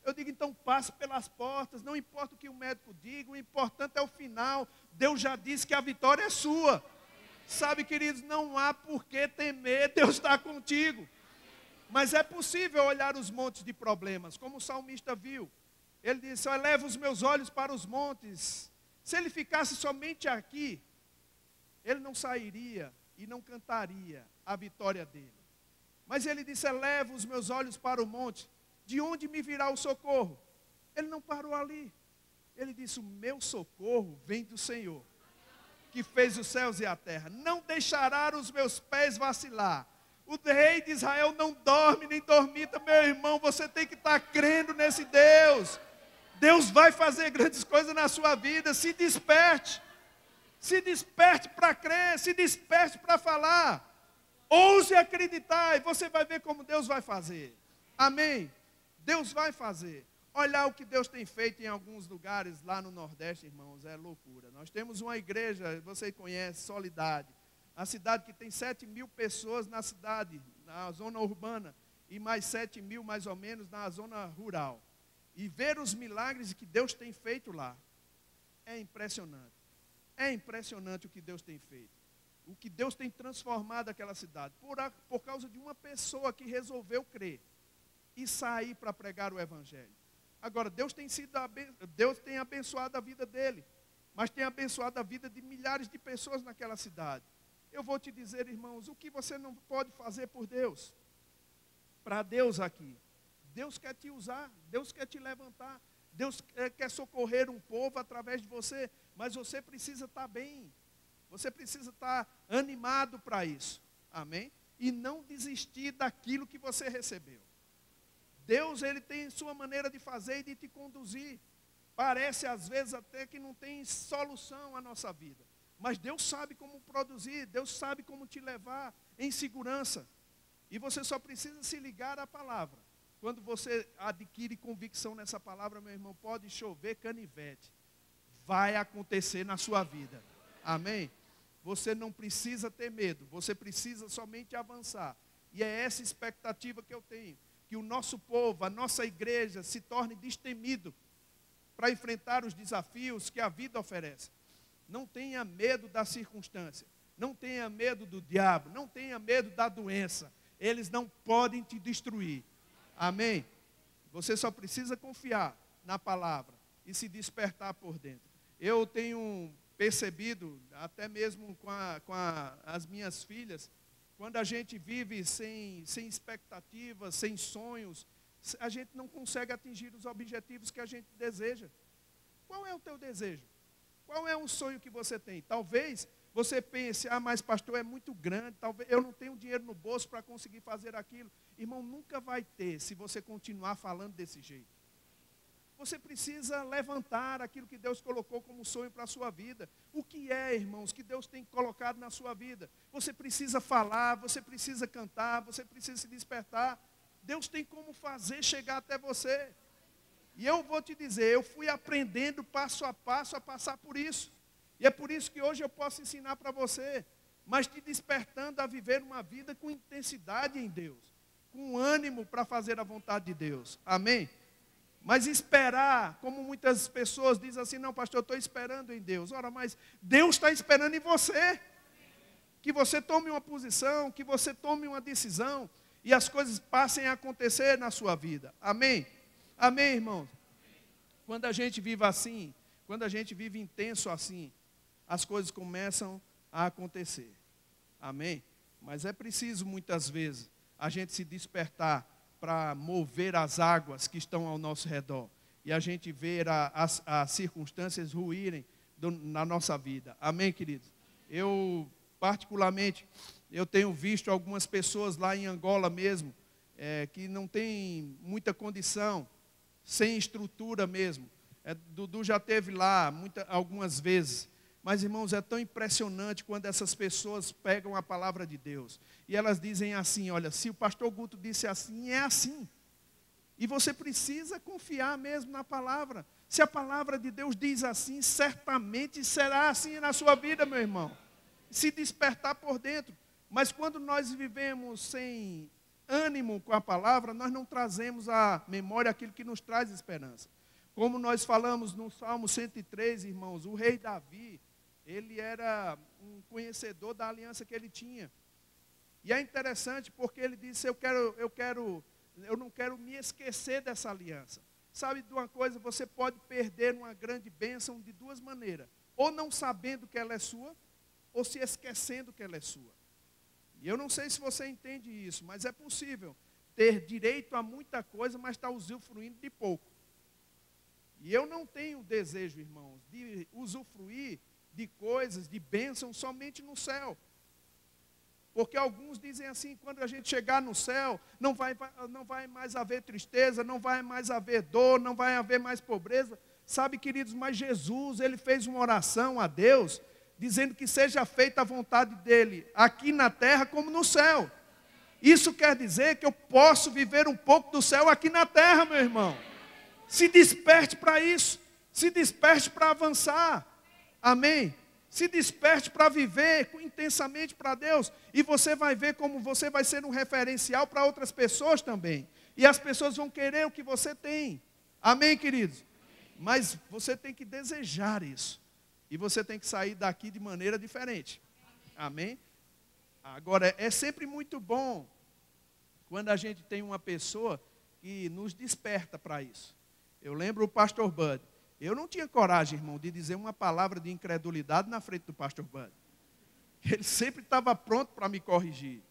Eu digo, então passe pelas portas, não importa o que o médico diga, o importante é o final. Deus já disse que a vitória é sua. Sabe, queridos, não há por que temer, Deus está contigo. Mas é possível olhar os montes de problemas, como o salmista viu. Ele disse, eleva os meus olhos para os montes. Se ele ficasse somente aqui, ele não sairia e não cantaria a vitória dele. Mas ele disse, eleva os meus olhos para o monte. De onde me virá o socorro? Ele não parou ali. Ele disse, o meu socorro vem do Senhor, que fez os céus e a terra. Não deixará os meus pés vacilar. O rei de Israel não dorme nem dormita, meu irmão. Você tem que estar crendo nesse Deus. Deus vai fazer grandes coisas na sua vida. Se desperte. Se desperte para crer. Se desperte para falar. Ouse acreditar e você vai ver como Deus vai fazer. Amém? Deus vai fazer. Olhar o que Deus tem feito em alguns lugares lá no Nordeste, irmãos, é loucura. Nós temos uma igreja, você conhece, Solidade. A cidade que tem 7.000 pessoas na cidade, na zona urbana, e mais 7.000 mais ou menos na zona rural. E ver os milagres que Deus tem feito lá, é impressionante. É impressionante o que Deus tem feito. O que Deus tem transformado aquela cidade. Por causa de uma pessoa que resolveu crer e sair para pregar o Evangelho. Agora, Deus tem abençoado a vida dele, mas tem abençoado a vida de milhares de pessoas naquela cidade. Eu vou te dizer, irmãos, o que você não pode fazer por Deus? Para Deus aqui. Deus quer te usar, Deus quer te levantar, Deus quer socorrer um povo através de você, mas você precisa estar bem, você precisa estar animado para isso, amém? E não desistir daquilo que você recebeu. Deus, Ele tem sua maneira de fazer e de te conduzir. Parece às vezes até que não tem solução a nossa vida, mas Deus sabe como produzir, Deus sabe como te levar em segurança. E você só precisa se ligar à palavra. Quando você adquire convicção nessa palavra, meu irmão, pode chover canivete. Vai acontecer na sua vida. Amém? Você não precisa ter medo. Você precisa somente avançar. E é essa expectativa que eu tenho. Que o nosso povo, a nossa igreja, se torne destemido para enfrentar os desafios que a vida oferece. Não tenha medo da circunstância. Não tenha medo do diabo. Não tenha medo da doença. Eles não podem te destruir. Amém? Você só precisa confiar na palavra e se despertar por dentro. Eu tenho percebido, até mesmo com as minhas filhas, quando a gente vive sem expectativas, sem sonhos, a gente não consegue atingir os objetivos que a gente deseja. Qual é o teu desejo? Qual é o sonho que você tem? Talvez você pense, mas pastor, é muito grande, talvez eu não tenho dinheiro no bolso para conseguir fazer aquilo. Irmão, nunca vai ter se você continuar falando desse jeito. Você precisa levantar aquilo que Deus colocou como sonho para a sua vida. O que é, irmãos, que Deus tem colocado na sua vida? Você precisa falar, você precisa cantar, você precisa se despertar. Deus tem como fazer chegar até você. E eu vou te dizer, eu fui aprendendo passo a passar por isso. E é por isso que hoje eu posso ensinar para você, mas te despertando a viver uma vida com intensidade em Deus, com ânimo para fazer a vontade de Deus. Amém? Mas esperar, como muitas pessoas dizem assim, não pastor, eu estou esperando em Deus. Ora, mas Deus está esperando em você. que você tome uma posição, que você tome uma decisão e as coisas passem a acontecer na sua vida. Amém? Amém, irmãos? Quando a gente vive assim, quando a gente vive intenso assim, as coisas começam a acontecer. Amém? Mas é preciso, muitas vezes, a gente se despertar para mover as águas que estão ao nosso redor. E a gente ver as circunstâncias ruírem na nossa vida. Amém, queridos? Eu, particularmente, eu tenho visto algumas pessoas lá em Angola mesmo, que não tem muita condição, sem estrutura mesmo. Dudu já esteve lá algumas vezes. Mas, irmãos, é tão impressionante quando essas pessoas pegam a palavra de Deus. E elas dizem assim, olha, se o pastor Guto disse assim, é assim. E você precisa confiar mesmo na palavra. Se a palavra de Deus diz assim, certamente será assim na sua vida, meu irmão. Se despertar por dentro. Mas quando nós vivemos sem ânimo com a palavra, nós não trazemos à memória aquilo que nos traz esperança. Como nós falamos no Salmo 103, irmãos, o rei Davi, ele era um conhecedor da aliança que ele tinha. E é interessante porque ele disse, eu não quero me esquecer dessa aliança. Sabe de uma coisa, você pode perder uma grande bênção de duas maneiras. Ou não sabendo que ela é sua, ou se esquecendo que ela é sua. E eu não sei se você entende isso, mas é possível ter direito a muita coisa, mas estar usufruindo de pouco. E eu não tenho desejo, irmãos, de usufruir de coisas, de bênçãos somente no céu. Porque alguns dizem assim, quando a gente chegar no céu, não vai mais haver tristeza, não vai mais haver dor, não vai haver mais pobreza. Sabe, queridos, mas Jesus, ele fez uma oração a Deus, dizendo que seja feita a vontade dele, aqui na terra como no céu. Isso quer dizer que eu posso viver um pouco do céu aqui na terra, meu irmão. Se desperte para isso, se desperte para avançar. Amém? Se desperte para viver intensamente para Deus. E você vai ver como você vai ser um referencial para outras pessoas também. E as pessoas vão querer o que você tem. Amém, queridos? Mas você tem que desejar isso. E você tem que sair daqui de maneira diferente. Amém? Agora, é sempre muito bom quando a gente tem uma pessoa que nos desperta para isso. Eu lembro o pastor Bud. Eu não tinha coragem, irmão, de dizer uma palavra de incredulidade na frente do pastor Bud. Ele sempre estava pronto para me corrigir.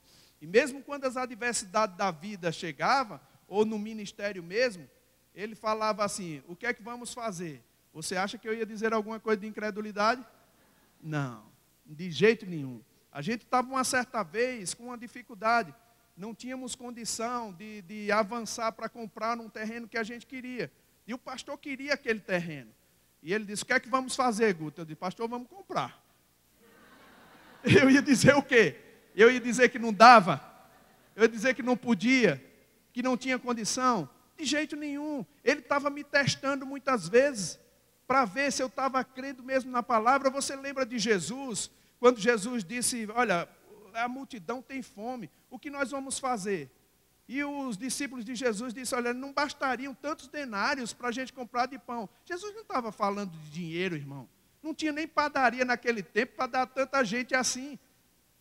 E mesmo quando as adversidades da vida chegavam, ou no ministério mesmo, ele falava assim, o que é que vamos fazer? Você acha que eu ia dizer alguma coisa de incredulidade? Não, de jeito nenhum. A gente estava uma certa vez com uma dificuldade. Não tínhamos condição de avançar para comprar um terreno que a gente queria. E o pastor queria aquele terreno. E ele disse, o que é que vamos fazer, Guto? Eu disse, pastor, vamos comprar. Eu ia dizer o quê? Eu ia dizer que não dava? Eu ia dizer que não podia? Que não tinha condição? De jeito nenhum. Ele estava me testando muitas vezes, para ver se eu estava crendo mesmo na palavra. Você lembra de Jesus? Quando Jesus disse, olha, a multidão tem fome, o que nós vamos fazer? E os discípulos de Jesus disseram, olha, não bastariam tantos denários para a gente comprar de pão. Jesus não estava falando de dinheiro, irmão. Não tinha nem padaria naquele tempo para dar tanta gente assim.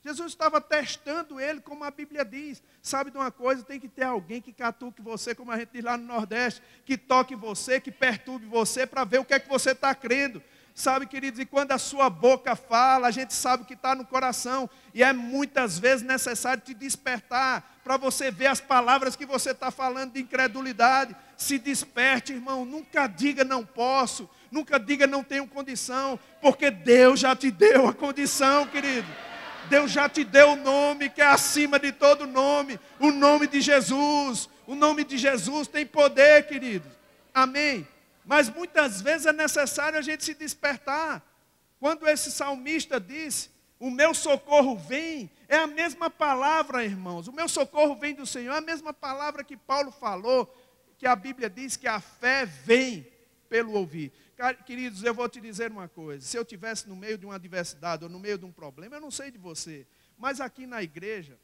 Jesus estava testando ele, como a Bíblia diz. Sabe de uma coisa? Tem que ter alguém que catuque você, como a gente diz lá no Nordeste, que toque você, que perturbe você, para ver o que é que você está crendo. Sabe, queridos, e quando a sua boca fala, a gente sabe o que está no coração. E é muitas vezes necessário te despertar, para você ver as palavras que você está falando de incredulidade. Se desperte, irmão, nunca diga não posso, nunca diga não tenho condição, porque Deus já te deu a condição, querido. Deus já te deu o nome que é acima de todo nome, o nome de Jesus. O nome de Jesus tem poder, queridos. Amém? Mas muitas vezes é necessário a gente se despertar. Quando esse salmista disse, o meu socorro vem, é a mesma palavra, irmãos. O meu socorro vem do Senhor, é a mesma palavra que Paulo falou, que a Bíblia diz que a fé vem pelo ouvir. Queridos, eu vou te dizer uma coisa. Se eu estivesse no meio de uma adversidade ou no meio de um problema, eu não sei de você, mas aqui na igreja,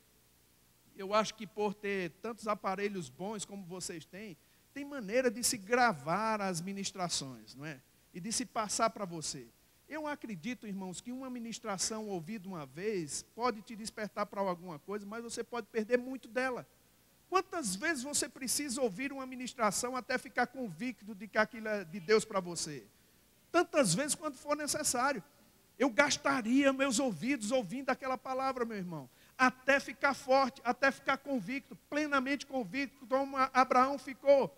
eu acho que por ter tantos aparelhos bons como vocês têm, tem maneira de se gravar as ministrações, não é? E de se passar para você. Eu acredito, irmãos, que uma ministração ouvida uma vez pode te despertar para alguma coisa, mas você pode perder muito dela. Quantas vezes você precisa ouvir uma ministração até ficar convicto de que aquilo é de Deus para você? Tantas vezes quanto for necessário. Eu gastaria meus ouvidos ouvindo aquela palavra, meu irmão, até ficar forte, até ficar convicto, plenamente convicto, como Abraão ficou.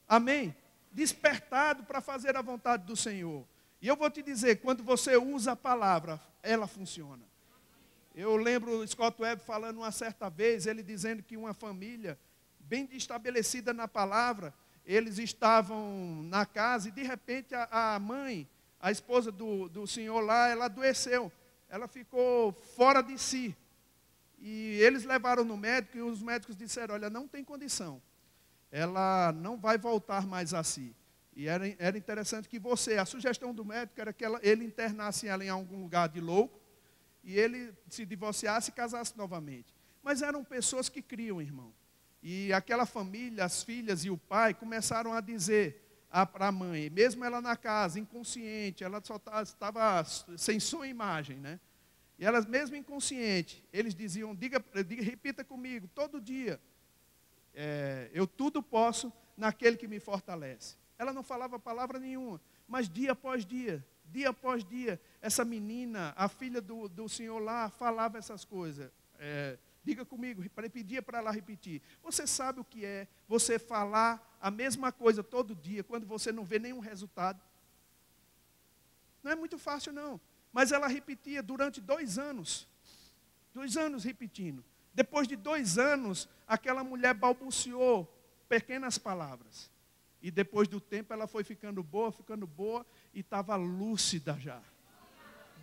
Amém? Despertado para fazer a vontade do Senhor. E eu vou te dizer, quando você usa a palavra, ela funciona. Eu lembro o Scott Webb falando uma certa vez, ele dizendo que uma família bem estabelecida na palavra, eles estavam na casa e de repente a mãe, a esposa do senhor lá, ela adoeceu. Ela ficou fora de si. E eles levaram no médico e os médicos disseram, olha, não tem condição. Ela não vai voltar mais a si. E era interessante que a sugestão do médico era que ele internasse ela em algum lugar de louco, e ele se divorciasse e casasse novamente. Mas eram pessoas que criam, irmão. E aquela família, as filhas e o pai, começaram a dizer para a mãe, mesmo ela na casa, inconsciente, ela só estava sem som e imagem, né? E elas, mesmo inconsciente, eles diziam, repita comigo, todo dia, eu tudo posso naquele que me fortalece. Ela não falava palavra nenhuma, mas dia após dia, essa menina, a filha do senhor lá, falava essas coisas. Diga comigo, pedia para ela repetir. Você sabe o que é você falar a mesma coisa todo dia, quando você não vê nenhum resultado? Não é muito fácil, não. Mas ela repetia durante 2 anos. 2 anos repetindo. Depois de 2 anos, aquela mulher balbuciou pequenas palavras. E depois do tempo ela foi ficando boa e estava lúcida já.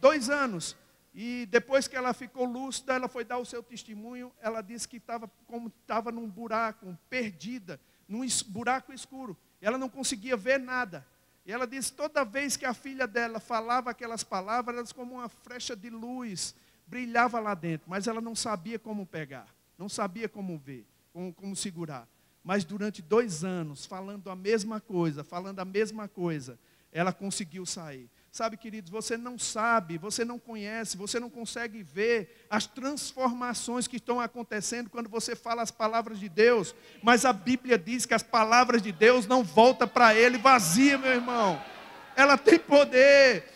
2 anos. E depois que ela ficou lúcida, ela foi dar o seu testemunho. Ela disse que estava num buraco, perdida, num buraco escuro. E ela não conseguia ver nada. E ela disse, toda vez que a filha dela falava aquelas palavras, elas como uma flecha de luz, brilhava lá dentro. Mas ela não sabia como pegar, não sabia como ver, como segurar. Mas durante 2 anos, falando a mesma coisa, ela conseguiu sair. Sabe, queridos, você não sabe, você não conhece, você não consegue ver as transformações que estão acontecendo quando você fala as palavras de Deus. Mas a Bíblia diz que as palavras de Deus não voltam para Ele vazia, meu irmão. Ela tem poder.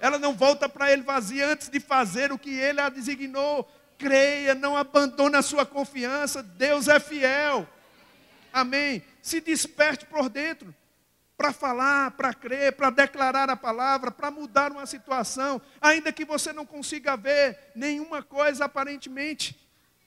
Ela não volta para Ele vazia antes de fazer o que Ele a designou. Creia, não abandone a sua confiança. Deus é fiel. Amém. Se desperte por dentro, para falar, para crer, para declarar a palavra, para mudar uma situação, ainda que você não consiga ver nenhuma coisa aparentemente.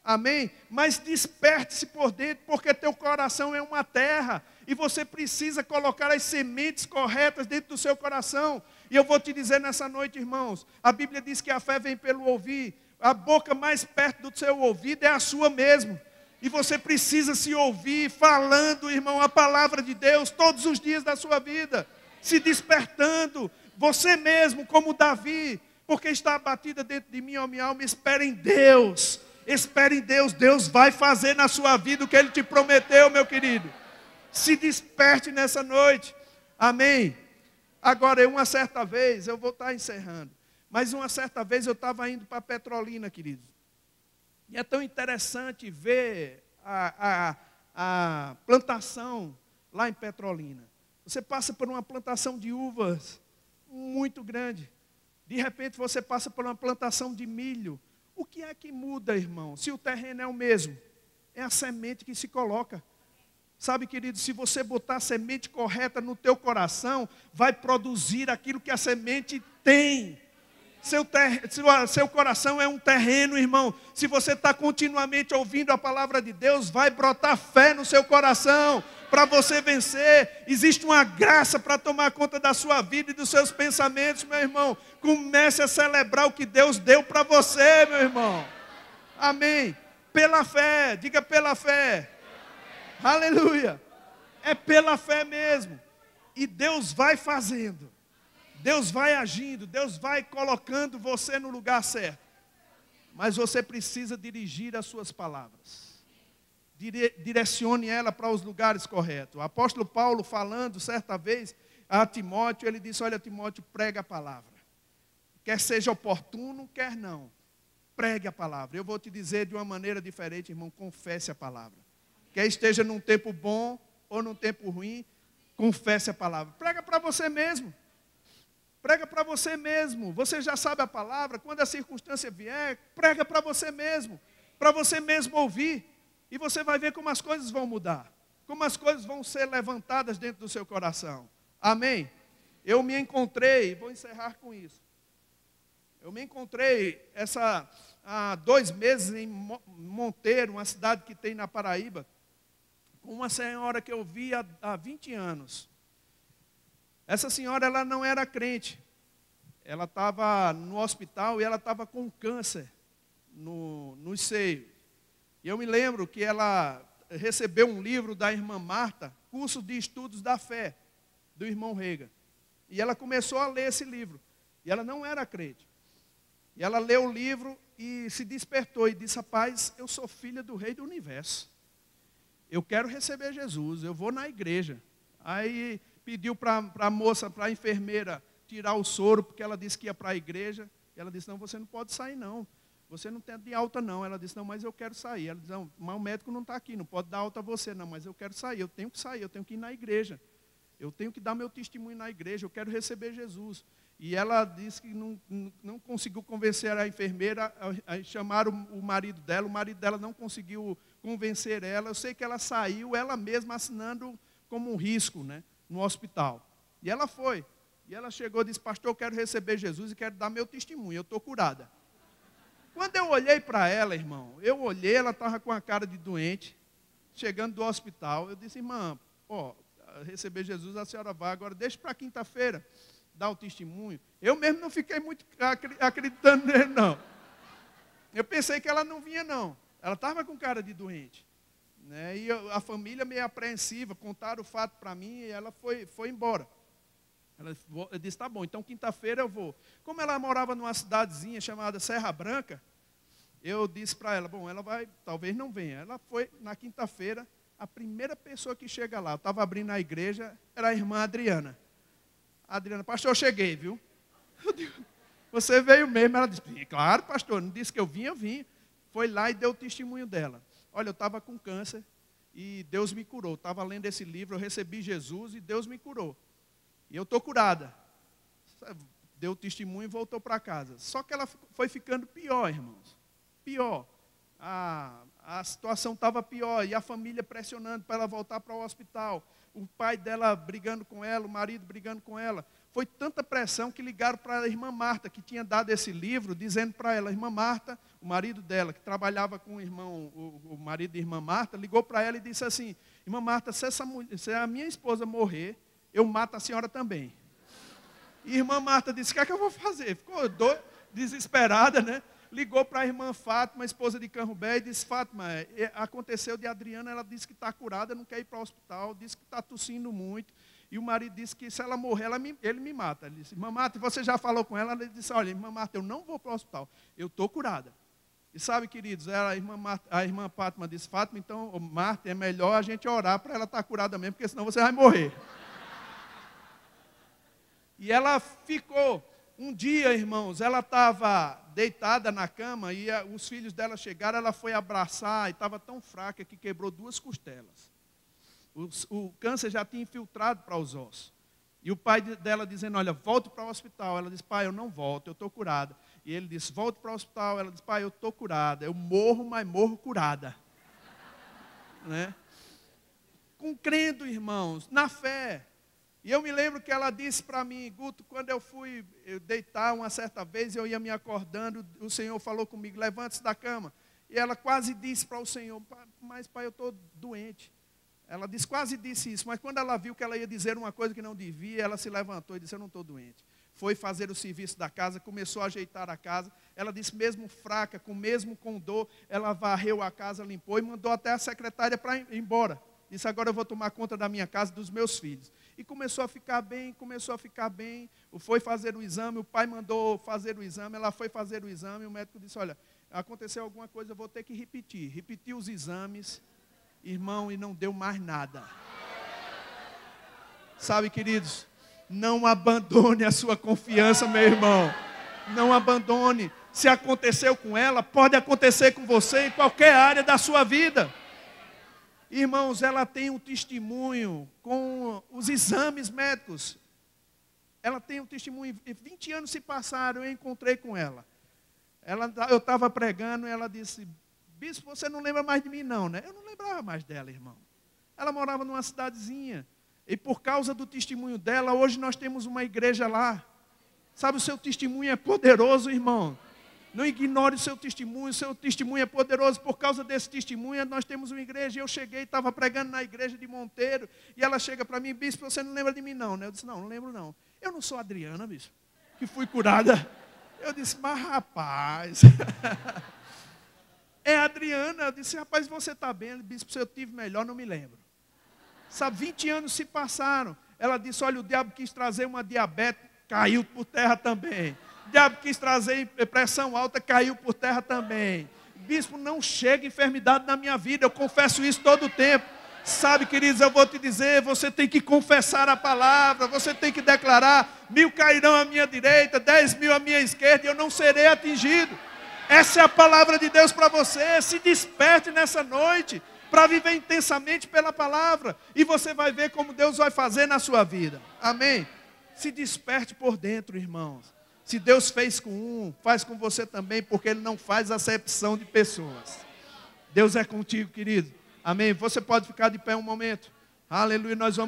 Amém? Mas desperte-se por dentro, porque teu coração é uma terra, e você precisa colocar as sementes corretas dentro do seu coração. E eu vou te dizer nessa noite, irmãos, a Bíblia diz que a fé vem pelo ouvir, a boca mais perto do seu ouvido é a sua mesmo. E você precisa se ouvir falando, irmão, a palavra de Deus todos os dias da sua vida. Se despertando, você mesmo, como Davi, porque está abatida dentro de mim, ó minha alma, espere em Deus. Espere em Deus, Deus vai fazer na sua vida o que Ele te prometeu, meu querido. Se desperte nessa noite. Amém. Agora, uma certa vez, eu vou estar encerrando, mas uma certa vez eu estava indo para Petrolina, queridos. E é tão interessante ver a plantação lá em Petrolina. Você passa por uma plantação de uvas muito grande. De repente você passa por uma plantação de milho. O que é que muda, irmão? Se o terreno é o mesmo, é a semente que se coloca. Sabe, querido, se você botar a semente correta no teu coração, vai produzir aquilo que a semente tem. Seu coração é um terreno, irmão. Se você está continuamente ouvindo a palavra de Deus, vai brotar fé no seu coração para você vencer. Existe uma graça para tomar conta da sua vida e dos seus pensamentos, meu irmão. Comece a celebrar o que Deus deu para você, meu irmão. Amém. Pela fé, diga pela fé. Aleluia. É pela fé mesmo. E Deus vai fazendo. Deus vai agindo, Deus vai colocando você no lugar certo. Mas você precisa dirigir as suas palavras. Direcione ela para os lugares corretos. O apóstolo Paulo falando certa vez a Timóteo, ele disse, olha Timóteo, prega a palavra. Quer seja oportuno, quer não. Pregue a palavra. Eu vou te dizer de uma maneira diferente, irmão, confesse a palavra. Quer esteja num tempo bom ou num tempo ruim, confesse a palavra. Prega para você mesmo. Prega para você mesmo. Você já sabe a palavra. Quando a circunstância vier, prega para você mesmo ouvir. E você vai ver como as coisas vão mudar. Como as coisas vão ser levantadas dentro do seu coração. Amém? Eu me encontrei, vou encerrar com isso. Eu me encontrei há 2 meses em Monteiro, uma cidade que tem na Paraíba, com uma senhora que eu vi há 20 anos. Essa senhora, ela não era crente. Ela estava no hospital e ela estava com câncer nos seios. E eu me lembro que ela recebeu um livro da irmã Marta, Curso de Estudos da Fé, do irmão Rega. E ela começou a ler esse livro. E ela não era crente. E ela leu o livro e se despertou e disse: rapaz, eu sou filha do Rei do Universo. Eu quero receber Jesus, eu vou na igreja. Aí pediu para a moça, para a enfermeira, tirar o soro, porque ela disse que ia para a igreja. E ela disse: não, você não pode sair não. Você não tem de alta não. Ela disse: não, mas eu quero sair. Ela disse: não, mas o médico não está aqui, não pode dar alta a você não, mas eu quero sair, eu tenho que sair, eu tenho que ir na igreja. Eu tenho que dar meu testemunho na igreja, eu quero receber Jesus. E ela disse que não conseguiu convencer a enfermeira a chamar o marido dela não conseguiu convencer ela. Eu sei que ela saiu, ela mesma assinando como um risco, né, no hospital. E ela foi. E ela chegou e disse: pastor, eu quero receber Jesus e quero dar meu testemunho, eu estou curada. Quando eu olhei para ela, irmão, ela estava com a cara de doente, chegando do hospital. Eu disse: irmã, receber Jesus a senhora vai, agora deixa para quinta-feira dar o testemunho. Eu mesmo não fiquei muito acreditando nele, não. Eu pensei que ela não vinha, não. Ela estava com cara de doente. Né? E a família meio apreensiva, contaram o fato para mim e ela foi embora. Eu disse: tá bom, então quinta-feira eu vou. Como ela morava numa cidadezinha chamada Serra Branca, eu disse para ela: bom, ela vai, talvez não venha. Ela foi na quinta-feira, a primeira pessoa que chega lá, eu estava abrindo a igreja, era a irmã Adriana. Adriana: pastor, eu cheguei, viu? Eu digo: você veio mesmo? Ela disse: claro, pastor, não disse que eu vim. Foi lá e deu o testemunho dela. Olha, eu estava com câncer e Deus me curou. Estava lendo esse livro, eu recebi Jesus e Deus me curou. E eu estou curada. Deu o testemunho e voltou para casa. Só que ela foi ficando pior, irmãos. Pior. A situação estava pior e a família pressionando para ela voltar para o hospital. O pai dela brigando com ela, o marido brigando com ela. Foi tanta pressão que ligaram para a irmã Marta, que tinha dado esse livro, dizendo para ela: a irmã Marta, o marido dela, que trabalhava com o irmão, o marido da irmã Marta, ligou para ela e disse assim: irmã Marta, se a minha esposa morrer, eu mato a senhora também. E a irmã Marta disse: o que é que eu vou fazer? Ficou desesperada, né? Ligou para a irmã Fátima, esposa de Canrubé, e disse: Fátima, aconteceu de Adriana, ela disse que está curada, não quer ir para o hospital, disse que está tossindo muito. E o marido disse que se ela morrer, ele me mata. Ele disse: irmã Marta, você já falou com ela? Ela disse: olha, irmã Marta, eu não vou para o hospital, eu estou curada. E sabe, queridos, a irmã Fátima disse: Fátima, então, Marta, é melhor a gente orar para ela estar curada mesmo, porque senão você vai morrer. E ela ficou. Um dia, irmãos, ela estava deitada na cama e os filhos dela chegaram, ela foi abraçar e estava tão fraca que quebrou 2 costelas. O câncer já tinha infiltrado para os ossos. E o pai dela dizendo: olha, volte para o hospital. Ela disse: pai, eu não volto, eu estou curada. E ele disse: volte para o hospital. Ela disse: pai, eu estou curada, eu morro, mas morro curada. Né? Crendo, irmãos, na fé. E eu me lembro que ela disse para mim: Guto, quando eu fui deitar uma certa vez, eu ia me acordando, o Senhor falou comigo: levante-se da cama. E ela quase disse para o Senhor: mas pai, eu estou doente. Ela quase disse isso, mas quando ela viu que ela ia dizer uma coisa que não devia, ela se levantou e disse: eu não estou doente. Foi fazer o serviço da casa, começou a ajeitar a casa. Ela disse: mesmo fraca, mesmo com dor, ela varreu a casa, limpou e mandou até a secretária para ir embora. Disse: agora eu vou tomar conta da minha casa e dos meus filhos. E começou a ficar bem, foi fazer o exame, o pai mandou fazer o exame, ela foi fazer o exame, o médico disse: olha, aconteceu alguma coisa, eu vou ter que repetir. Repetiu os exames, irmão, e não deu mais nada. Sabe, queridos, não abandone a sua confiança, meu irmão. Não abandone. Se aconteceu com ela, pode acontecer com você em qualquer área da sua vida. Irmãos, ela tem um testemunho com os exames médicos. Ela tem um testemunho. 20 anos se passaram, eu encontrei com ela. Eu estava pregando e ela disse: bispo, você não lembra mais de mim não, né? Eu não lembrava mais dela, irmão. Ela morava numa cidadezinha. E por causa do testemunho dela, hoje nós temos uma igreja lá. Sabe, o seu testemunho é poderoso, irmão. Não ignore o seu testemunho é poderoso. Por causa desse testemunho, nós temos uma igreja. Eu cheguei, estava pregando na igreja de Monteiro, e ela chega para mim: bispo, você não lembra de mim não, né? Eu disse: não lembro não. Eu não sou Adriana, bispo, que fui curada. Eu disse: mas rapaz, é Adriana. Eu disse: rapaz, você está bem? Bispo, se eu tive melhor, não me lembro. Sabe, 20 anos se passaram. Ela disse: olha, o diabo quis trazer uma diabetes, caiu por terra também. O diabo quis trazer pressão alta, caiu por terra também. Bispo, não chega enfermidade na minha vida, eu confesso isso todo o tempo. Sabe, queridos, eu vou te dizer, você tem que confessar a palavra, você tem que declarar: 1000 cairão à minha direita, 10.000 à minha esquerda, e eu não serei atingido. Essa é a palavra de Deus para você. Se desperte nessa noite para viver intensamente pela palavra, e você vai ver como Deus vai fazer na sua vida. Amém? Se desperte por dentro, irmãos. Se Deus fez com um, faz com você também, porque Ele não faz acepção de pessoas. Deus é contigo, querido. Amém? Você pode ficar de pé um momento. Aleluia, nós vamos